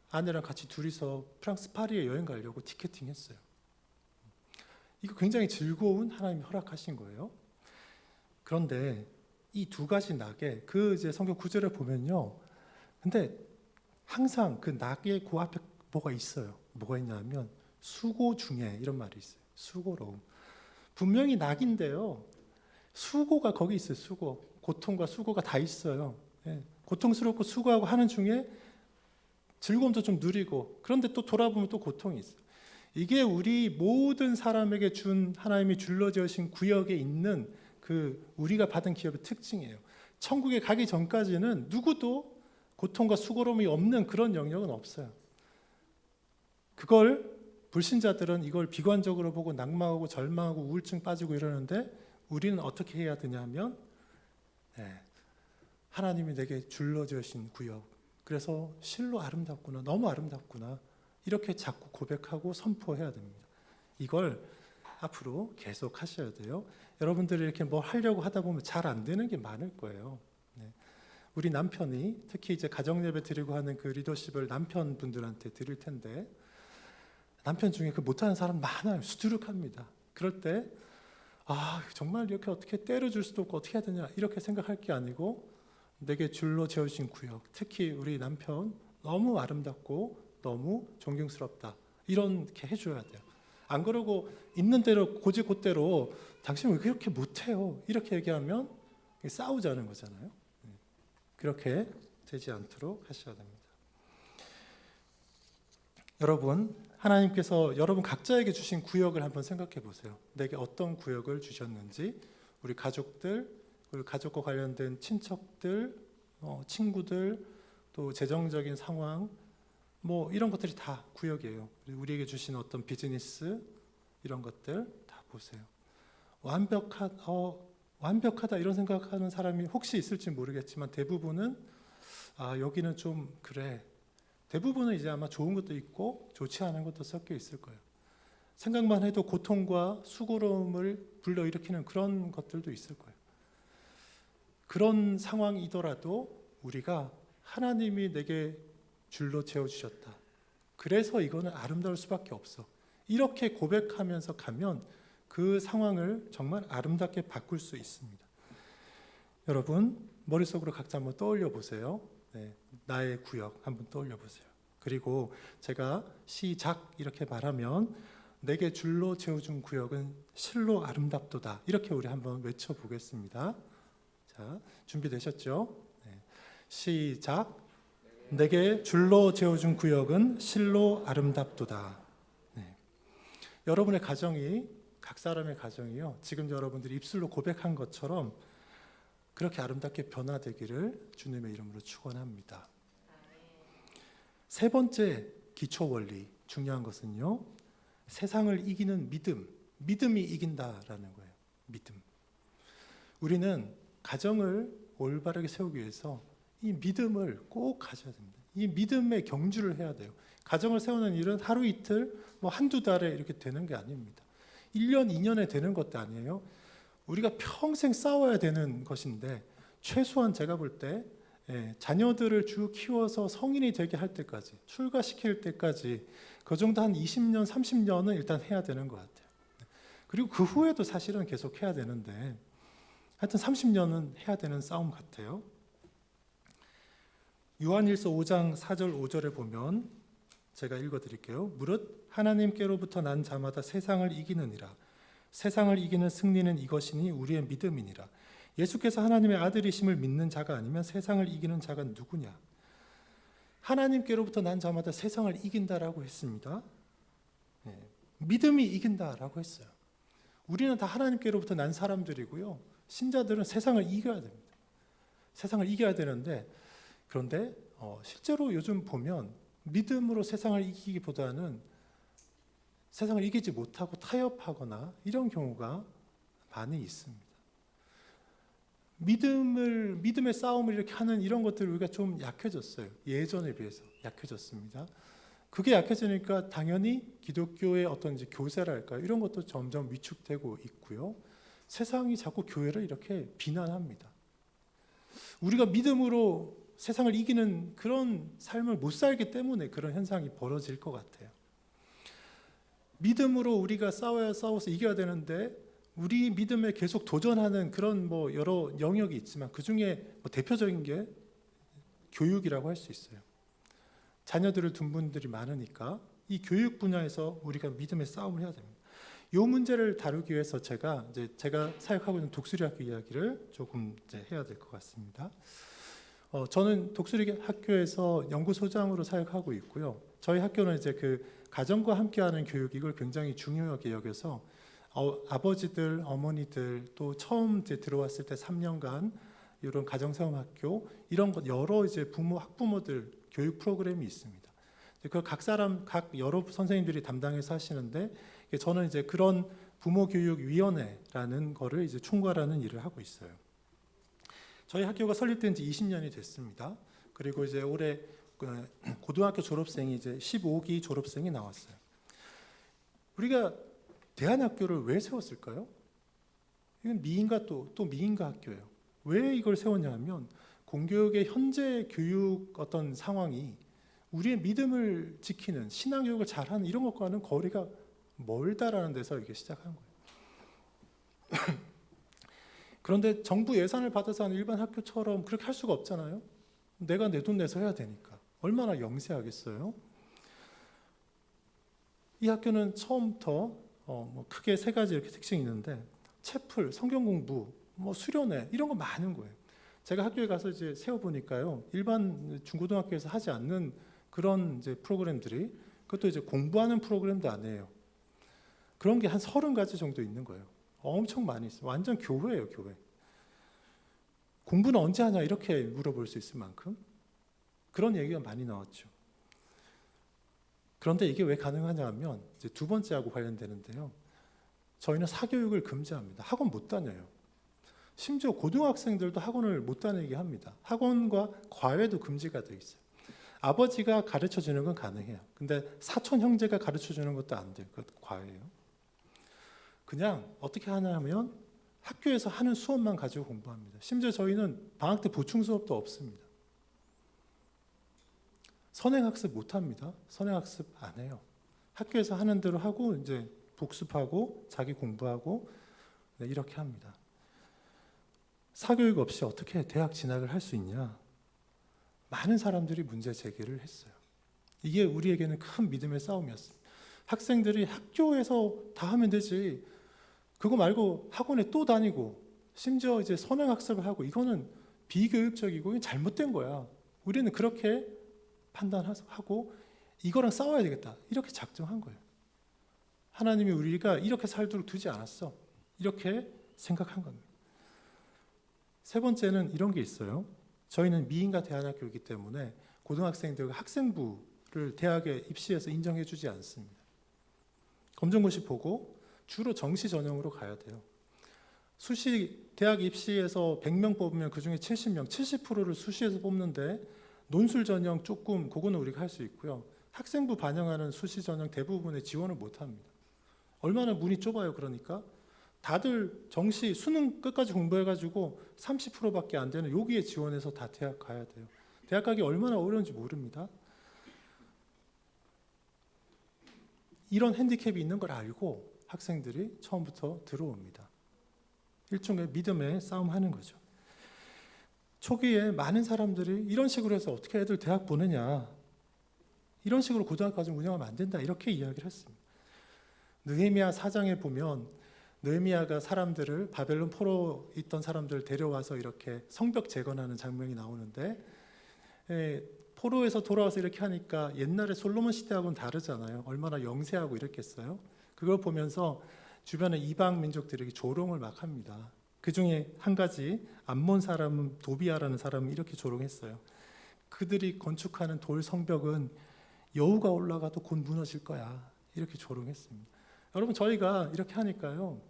아내랑 같이 둘이서 프랑스 파리에 여행 가려고 티켓팅했어요. 이거 굉장히 즐거운 하나님이 허락하신 거예요. 그런데 이 두 가지 낙에 이제 성경 구절을 보면요. 근데 항상 그 낙의 그 앞에 뭐가 있어요. 뭐가 있냐면 수고 중에 이런 말이 있어요. 수고로움. 분명히 낙인데요. 수고가 거기 있어요. 수고. 고통과 수고가 다 있어요. 고통스럽고 수고하고 하는 중에 즐거움도 좀 누리고 그런데 또 돌아보면 또 고통이 있어요. 이게 우리 모든 사람에게 준 하나님이 줄러지으신 구역에 있는 그 우리가 받은 기업의 특징이에요. 천국에 가기 전까지는 누구도 고통과 수고로움이 없는 그런 영역은 없어요. 그걸 불신자들은 이걸 비관적으로 보고 낙망하고 절망하고 우울증 빠지고 이러는데 우리는 어떻게 해야 되냐면 하나님이 내게 줄러주신 구역, 그래서 실로 아름답구나, 너무 아름답구나, 이렇게 자꾸 고백하고 선포해야 됩니다. 이걸 앞으로 계속 하셔야 돼요. 여러분들이 이렇게 뭐 하려고 하다 보면 잘 안 되는 게 많을 거예요. 우리 남편이 특히 이제 가정예배 드리고 하는 그 리더십을 남편분들한테 드릴 텐데, 남편 중에 그 못하는 사람 많아요. 수두룩합니다. 그럴 때 정말 이렇게 어떻게 때려줄 수도 없고 어떻게 해야 되냐 이렇게 생각할 게 아니고, 내게 줄로 재우신 구역, 특히 우리 남편 너무 아름답고 너무 존경스럽다, 이렇게 해줘야 돼요. 안 그러고 있는 대로 고지곧대로 당신 왜 그렇게 못해요 이렇게 얘기하면 싸우자는 거잖아요. 그렇게 되지 않도록 하셔야 됩니다. 여러분, 하나님께서 여러분 각자에게 주신 구역을 한번 생각해 보세요. 내게 어떤 구역을 주셨는지. 우리 가족들, 그리고 가족과 관련된 친척들, 친구들, 또 재정적인 상황, 뭐 이런 것들이 다 구역이에요. 우리에게 주신 어떤 비즈니스, 이런 것들 다 보세요. 완벽하다 이런 생각하는 사람이 혹시 있을지 모르겠지만 대부분은 여기는 좀 그래. 대부분은 이제 아마 좋은 것도 있고 좋지 않은 것도 섞여 있을 거예요. 생각만 해도 고통과 수고로움을 불러일으키는 그런 것들도 있을 거예요. 그런 상황이더라도 우리가 하나님이 내게 줄로 채워주셨다, 그래서 이거는 아름다울 수밖에 없어, 이렇게 고백하면서 가면 그 상황을 정말 아름답게 바꿀 수 있습니다. 여러분, 머릿속으로 각자 한번 떠올려 보세요. 나의 구역 한번 떠올려 보세요. 그리고 제가 시작 이렇게 말하면 내게 줄로 채워준 구역은 실로 아름답도다, 이렇게 우리 한번 외쳐보겠습니다. 자, 준비되셨죠? 시작. 내게 줄로 채워준 구역은 실로 아름답도다. 여러분의 가정이, 각 사람의 가정이요, 지금 여러분들이 입술로 고백한 것처럼 그렇게 아름답게 변화되기를 주님의 이름으로 축원합니다. 세 번째 기초 원리, 중요한 것은요, 세상을 이기는 믿음이 이긴다라는 거예요. 믿음. 우리는 가정을 올바르게 세우기 위해서 이 믿음을 꼭 가져야 됩니다. 이 믿음의 경주를 해야 돼요. 가정을 세우는 일은 하루 이틀, 뭐 한두 달에 이렇게 되는 게 아닙니다. 1년, 2년에 되는 것도 아니에요. 우리가 평생 싸워야 되는 것인데, 최소한 제가 볼 때 자녀들을 쭉 키워서 성인이 되게 할 때까지, 출가시킬 때까지 그 정도 한 20년, 30년은 일단 해야 되는 것 같아요. 그리고 그 후에도 사실은 계속 해야 되는데, 하여튼 30년은 해야 되는 싸움 같아요. 요한일서 5장 4절 5절에 보면, 제가 읽어드릴게요. 무릇 하나님께로부터 난 자마다 세상을 이기느니라. 세상을 이기는 승리는 이것이니 우리의 믿음이니라. 예수께서 하나님의 아들이심을 믿는 자가 아니면 세상을 이기는 자가 누구냐? 하나님께로부터 난 자마다 세상을 이긴다라고 했습니다. 믿음이 이긴다라고 했어요. 우리는 다 하나님께로부터 난 사람들이고요, 신자들은 세상을 이겨야 됩니다. 세상을 이겨야 되는데, 그런데 실제로 요즘 보면 믿음으로 세상을 이기기보다는 세상을 이기지 못하고 타협하거나 이런 경우가 많이 있습니다. 믿음의 싸움을 이렇게 하는 이런 것들 우리가 좀 약해졌어요. 예전에 비해서 약해졌습니다. 그게 약해지니까 당연히 기독교의 어떤 이제 교세랄까요? 이런 것도 점점 위축되고 있고요. 세상이 자꾸 교회를 이렇게 비난합니다. 우리가 믿음으로 세상을 이기는 그런 삶을 못 살기 때문에 그런 현상이 벌어질 것 같아요. 믿음으로 우리가 싸워서 이겨야 되는데, 우리 믿음에 계속 도전하는 그런 뭐 여러 영역이 있지만 그 중에 뭐 대표적인 게 교육이라고 할 수 있어요. 자녀들을 둔 분들이 많으니까 이 교육 분야에서 우리가 믿음의 싸움을 해야 됩니다. 이 문제를 다루기 위해서 제가 사역하고 있는 독수리학교 이야기를 조금 이제 해야 될 것 같습니다. 저는 독수리 학교에서 연구소장으로 사역하고 있고요. 저희 학교는 이제 그 가정과 함께하는 교육 이걸 굉장히 중요하게 여겨서 아버지들, 어머니들 또 처음 이제 들어왔을 때 3년간 이런 가정체험학교 이런 것 여러 이제 부모 학부모들 교육 프로그램이 있습니다. 그 각 사람 각 여러 선생님들이 담당해서 하시는데 저는 이제 그런 부모 교육 위원회라는 거를 이제 총괄하는 일을 하고 있어요. 저희 학교가 설립된 지 20년이 됐습니다. 그리고 이제 올해 고등학교 졸업생이 이제 15기 졸업생이 나왔어요. 우리가 대안학교를 왜 세웠을까요? 이건 미인가 또 미인가 학교예요. 왜 이걸 세웠냐 하면 공교육의 현재 교육 어떤 상황이 우리의 믿음을 지키는 신앙교육을 잘하는 이런 것과는 거리가 멀다라는 데서 이게 시작한 거예요. 그런데 정부 예산을 받아서 하는 일반 학교처럼 그렇게 할 수가 없잖아요. 내가 내 돈 내서 해야 되니까. 얼마나 영세하겠어요? 이 학교는 처음부터 뭐 크게 세 가지 이렇게 특징이 있는데 채플, 성경 공부, 뭐 수련회 이런 거 많은 거예요. 제가 학교에 가서 이제 세워보니까요, 일반 중고등학교에서 하지 않는 그런 이제 프로그램들이 그것도 이제 공부하는 프로그램도 아니에요. 그런 게 한 30가지 정도 있는 거예요. 엄청 많이 있어요. 완전 교회예요, 교회. 공부는 언제 하냐 이렇게 물어볼 수 있을 만큼 그런 얘기가 많이 나왔죠. 그런데 이게 왜 가능하냐 하면 이제 두 번째하고 관련되는데요. 저희는 사교육을 금지합니다. 학원 못 다녀요. 심지어 고등학생들도 학원을 못 다니게 합니다. 학원과 과외도 금지가 되어 있어요. 아버지가 가르쳐 주는 건 가능해요. 근데 사촌 형제가 가르쳐 주는 것도 안 돼요. 그것도 과외예요. 그냥 어떻게 하냐면 학교에서 하는 수업만 가지고 공부합니다. 심지어 저희는 방학 때 보충 수업도 없습니다. 선행학습 못 합니다. 선행학습 안 해요. 학교에서 하는 대로 하고 이제 복습하고 자기 공부하고 네, 이렇게 합니다. 사교육 없이 어떻게 대학 진학을 할 수 있냐? 많은 사람들이 문제 제기를 했어요. 이게 우리에게는 큰 믿음의 싸움이었습니다. 학생들이 학교에서 다 하면 되지. 그거 말고 학원에 또 다니고 심지어 이제 선행학습을 하고 이거는 비교육적이고 잘못된 거야. 우리는 그렇게 판단하고 이거랑 싸워야 되겠다. 이렇게 작정한 거예요. 하나님이 우리가 이렇게 살도록 두지 않았어. 이렇게 생각한 겁니다. 세 번째는 이런 게 있어요. 저희는 미인가 대안학교이기 때문에 고등학생들과 학생부를 대학에 입시해서 인정해 주지 않습니다. 검정고시 보고 주로 정시 전형으로 가야 돼요. 수시 대학 입시에서 100명 뽑으면 그중에 70명, 70%를 수시에서 뽑는데 논술 전형 조금 그거는 우리가 할 수 있고요. 학생부 반영하는 수시 전형 대부분에 지원을 못 합니다. 얼마나 문이 좁아요. 그러니까 다들 정시 수능 끝까지 공부해가지고 30%밖에 안 되는 여기에 지원해서 다 대학 가야 돼요. 대학 가기 얼마나 어려운지 모릅니다. 이런 핸디캡이 있는 걸 알고 학생들이 처음부터 들어옵니다. 일종의 믿음의 싸움하는 거죠. 초기에 많은 사람들이 이런 식으로 해서 어떻게 애들 대학 보내냐, 이런 식으로 고등학교까지 운영하면 안 된다 이렇게 이야기를 했습니다. 느헤미야 4장에 보면 느헤미야가 사람들을 바벨론 포로 있던 사람들을 데려와서 이렇게 성벽 재건하는 장면이 나오는데 포로에서 돌아와서 이렇게 하니까 옛날에 솔로몬 시대하고는 다르잖아요. 얼마나 영세하고 이랬겠어요. 그걸 보면서 주변의 이방 민족들에게 조롱을 막 합니다. 그 중에 한 가지 암몬 사람은 도비아라는 사람은 이렇게 조롱했어요. 그들이 건축하는 돌 성벽은 여우가 올라가도 곧 무너질 거야. 이렇게 조롱했습니다. 여러분 저희가 이렇게 하니까요.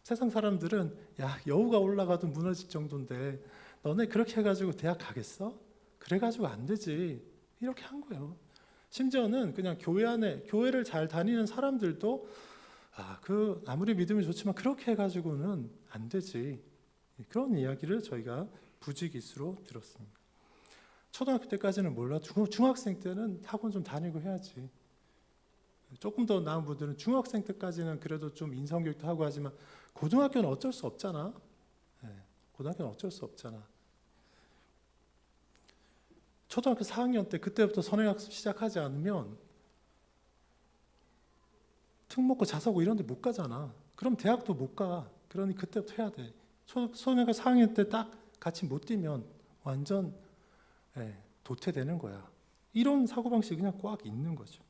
세상 사람들은 야 여우가 올라가도 무너질 정도인데 너네 그렇게 해가지고 대학 가겠어? 그래가지고 안 되지. 이렇게 한 거예요. 심지어는 그냥 교회 안에 교회를 잘 다니는 사람들도 그 아무리 믿음이 좋지만 그렇게 해가지고는 안 되지. 그런 이야기를 저희가 부지기수로 들었습니다. 초등학교 때까지는 몰라. 중학생 때는 학원 좀 다니고 해야지. 조금 더 나은 분들은 중학생 때까지는 그래도 좀 인성교육도 하고 하지만 고등학교는 어쩔 수 없잖아. 고등학교는 어쩔 수 없잖아. 초등학교 4학년 때 그때부터 선행학습 시작하지 않으면 특 먹고 자사고 이런 데 못 가잖아. 그럼 대학도 못 가. 그러니 그때부터 해야 돼. 선행학교 4학년 때 딱 같이 못 뛰면 완전 도태되는 거야. 이런 사고방식이 그냥 꽉 있는 거죠.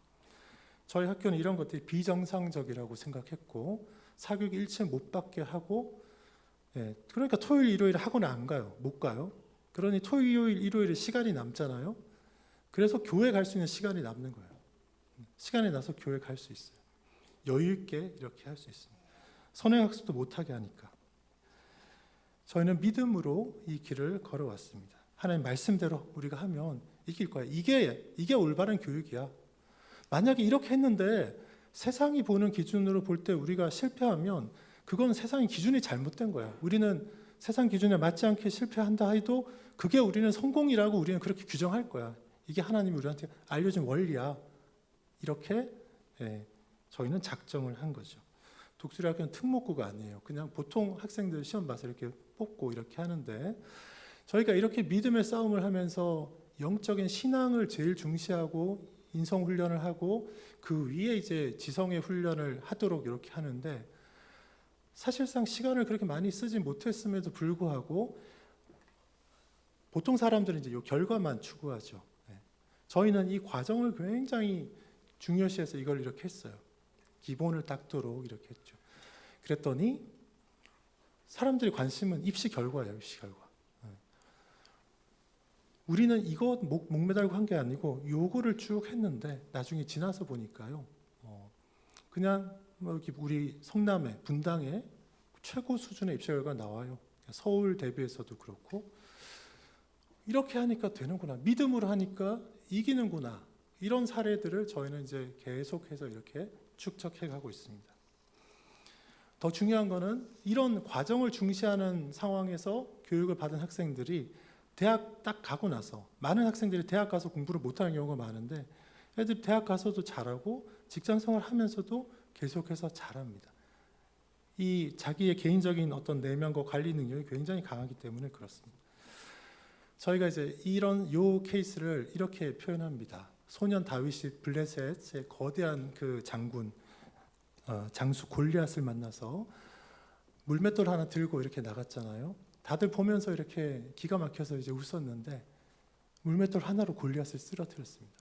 저희 학교는 이런 것들이 비정상적이라고 생각했고 사교육 일체 못 받게 하고 그러니까 토요일 일요일 학원에 안 가요. 못 가요. 그러니 토요일 일요일에 시간이 남잖아요. 그래서 교회 갈 수 있는 시간이 남는 거예요. 시간이 나서 교회 갈 수 있어요. 여유 있게 이렇게 할 수 있습니다. 선행학습도 못하게 하니까. 저희는 믿음으로 이 길을 걸어왔습니다. 하나님 말씀대로 우리가 하면 이길 거야. 이게 올바른 교육이야. 만약에 이렇게 했는데 세상이 보는 기준으로 볼 때 우리가 실패하면 그건 세상의 기준이 잘못된 거야. 우리는 세상 기준에 맞지 않게 실패한다 해도 그게 우리는 성공이라고 우리는 그렇게 규정할 거야. 이게 하나님이 우리한테 알려준 원리야. 이렇게 저희는 작정을 한 거죠. 독수리 학교는 특목고가 아니에요. 그냥 보통 학생들 시험 봐서 이렇게 뽑고 이렇게 하는데 저희가 이렇게 믿음의 싸움을 하면서 영적인 신앙을 제일 중시하고 인성 훈련을 하고 그 위에 이제 지성의 훈련을 하도록 이렇게 하는데 사실상 시간을 그렇게 많이 쓰지 못했음에도 불구하고 보통 사람들은 이제 이 결과만 추구하죠. 저희는 이 과정을 굉장히 중요시해서 이걸 이렇게 했어요. 기본을 닦도록 이렇게 했죠. 그랬더니 사람들의 관심은 입시 결과예요. 입시 결과. 우리는 이거 목매달고 한 게 아니고 요거를 쭉 했는데 나중에 지나서 보니까요. 그냥 우리 성남에 분당에 최고 수준의 입시 결과가 나와요. 서울 대비해서도 그렇고 이렇게 하니까 되는구나. 믿음으로 하니까 이기는구나. 이런 사례들을 저희는 이제 계속해서 이렇게 축적해 가고 있습니다. 더 중요한 거는 이런 과정을 중시하는 상황에서 교육을 받은 학생들이 대학 딱 가고 나서 많은 학생들이 대학 가서 공부를 못하는 경우가 많은데 애들 대학 가서도 잘하고 직장생활 하면서도 계속해서 잘합니다. 이 자기의 개인적인 어떤 내면과 관리 능력이 굉장히 강하기 때문에 그렇습니다. 저희가 이제 이런 요 케이스를 이렇게 표현합니다. 소년 다윗이 블레셋의 거대한 그 장군 장수 골리앗을 만나서 물맷돌 하나 들고 이렇게 나갔잖아요. 다들 보면서 이렇게 기가 막혀서 이제 웃었는데 물맷돌 하나로 골리앗을 쓰러뜨렸습니다.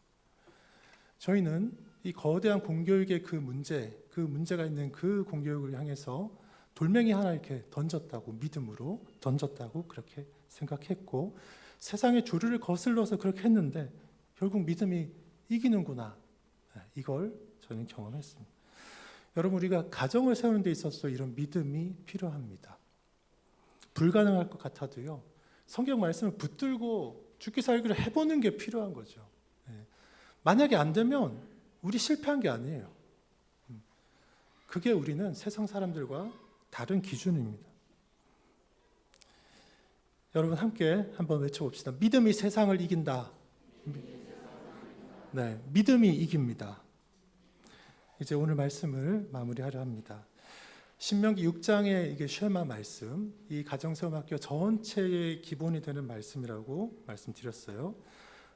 저희는 이 거대한 공교육의 그 문제가 있는 그 공교육을 향해서 돌멩이 하나 이렇게 던졌다고 믿음으로 던졌다고 그렇게 생각했고 세상의 조류를 거슬러서 그렇게 했는데 결국 믿음이 이기는구나. 이걸 저는 경험했습니다. 여러분 우리가 가정을 세우는 데 있어서 이런 믿음이 필요합니다. 불가능할 것 같아도요. 성경 말씀을 붙들고 죽기 살기를 해보는 게 필요한 거죠. 만약에 안 되면 우리 실패한 게 아니에요. 그게 우리는 세상 사람들과 다른 기준입니다. 여러분 함께 한번 외쳐봅시다. 믿음이 세상을 이긴다. 네, 믿음이 이깁니다. 이제 오늘 말씀을 마무리하려 합니다. 신명기 6장의 이게 쉐마 말씀, 이 가정세움학교 전체의 기본이 되는 말씀이라고 말씀드렸어요.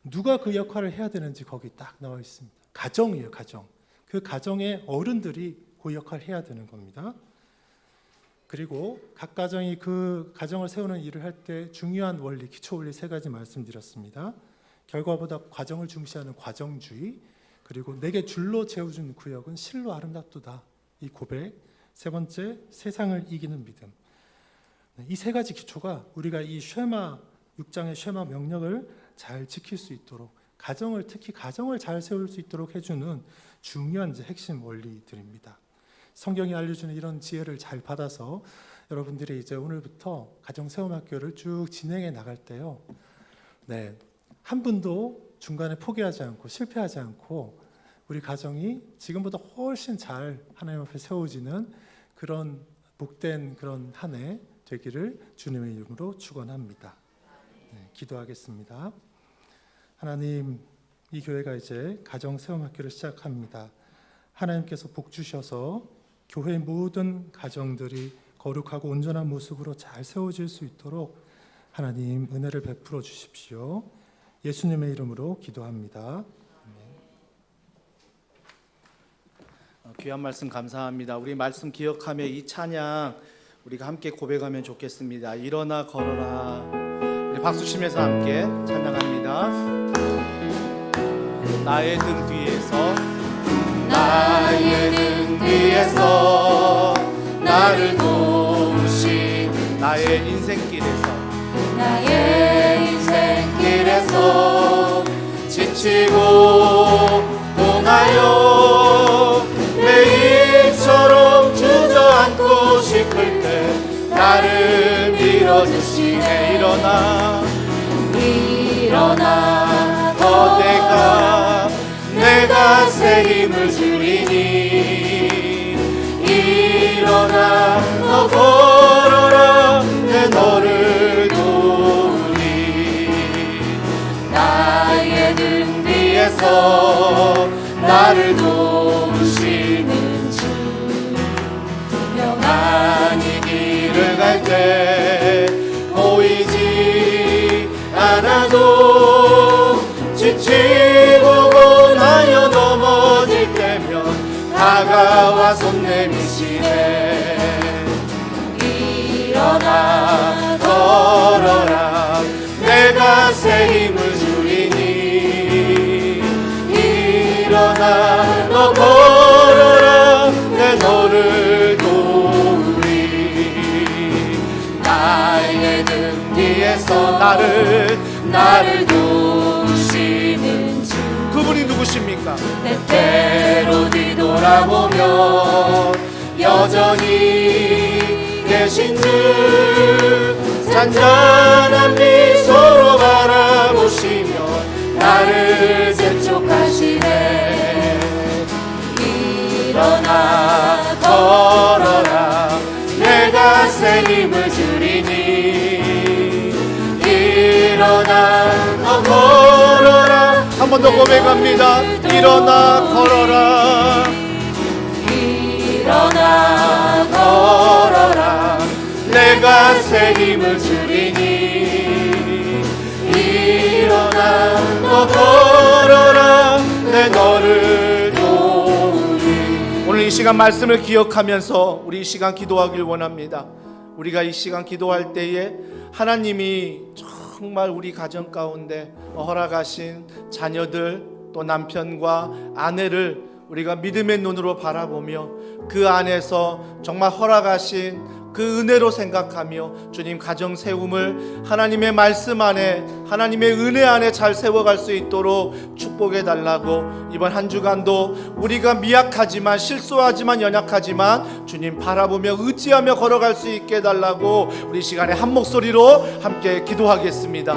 누가 그 역할을 해야 되는지 거기 딱 나와 있습니다. 가정이에요, 가정. 그 가정의 어른들이 그 역할을 해야 되는 겁니다. 그리고 각 가정이 그 가정을 세우는 일을 할 때 중요한 원리, 기초 원리 3가지 말씀드렸습니다. 결과보다 과정을 중시하는 과정주의, 그리고 내게 줄로 채워준 구역은 실로 아름답도다. 이 고백. 3번째, 세상을 이기는 믿음. 이 3가지 기초가 우리가 이 쉐마 6장의 쉐마 명령을 잘 지킬 수 있도록 가정을 특히 가정을 잘 세울 수 있도록 해주는 중요한 이제 핵심 원리들입니다. 성경이 알려주는 이런 지혜를 잘 받아서 여러분들이 이제 오늘부터 가정세움학교를 쭉 진행해 나갈 때요. 네, 한 분도 중간에 포기하지 않고 실패하지 않고 우리 가정이 지금보다 훨씬 잘 하나님 앞에 세워지는 그런 복된 그런 한 해 되기를 주님의 이름으로 축원합니다. 네, 기도하겠습니다. 하나님, 이 교회가 이제 가정세움학교를 시작합니다. 하나님께서 복 주셔서 교회의 모든 가정들이 거룩하고 온전한 모습으로 잘 세워질 수 있도록 하나님 은혜를 베풀어 주십시오. 예수님의 이름으로 기도합니다. 귀한 말씀 감사합니다. 우리 말씀 기억하며 이 찬양 우리가 함께 고백하면 좋겠습니다. 일어나 걸어라. 우리 박수 치면서 함께 찬양합니다. 나의 등 뒤에서 나의 등 뒤에서 나를 도우신 나의 인생길에서 지치고 공하여 매일처럼 주저앉고 싶을 때 나를 밀어주시네. 일어나 더 내가 새 힘을 주리니 일어나 더 걸어라 내 너를 도우리. 나의 등 뒤에서 나를 도우시는 주 명하니 길을 갈 때 보이지 않아도 지치고 고나여 넘어질 때면 다가와 손 내미시네. 일어나 걸어라 내가 새 힘을 주리니 일어나 너 걸어라 내 너를 도우리. 나의 등 뒤에서 나를 도우시는 주 그분이 누구십니까? 때때로 뒤돌아보면 여전히 계신 주 잔잔한 미소로 바라보시며 나를 재촉하시네. 일어나 걸어라 내가 새 힘을 주리니 일어나 너 걸어라. 한 번 더 고백합니다. 일어나 걸어라 내가 새 힘을 주리니 일어나 너 걸어라 내 너를 도우리. 오늘 이 시간 말씀을 기억하면서 우리 이 시간 기도하길 원합니다. 우리가 이 시간 기도할 때에 하나님이 정말 우리 가정 가운데 허락하신 자녀들 또 남편과 아내를 우리가 믿음의 눈으로 바라보며 그 안에서 정말 허락하신 그 은혜로 생각하며 주님 가정 세움을 하나님의 말씀 안에 하나님의 은혜 안에 잘 세워갈 수 있도록 축복해 달라고 이번 한 주간도 우리가 미약하지만 실수하지만 연약하지만 주님 바라보며 의지하며 걸어갈 수 있게 해달라고 우리 시간에 한 목소리로 함께 기도하겠습니다.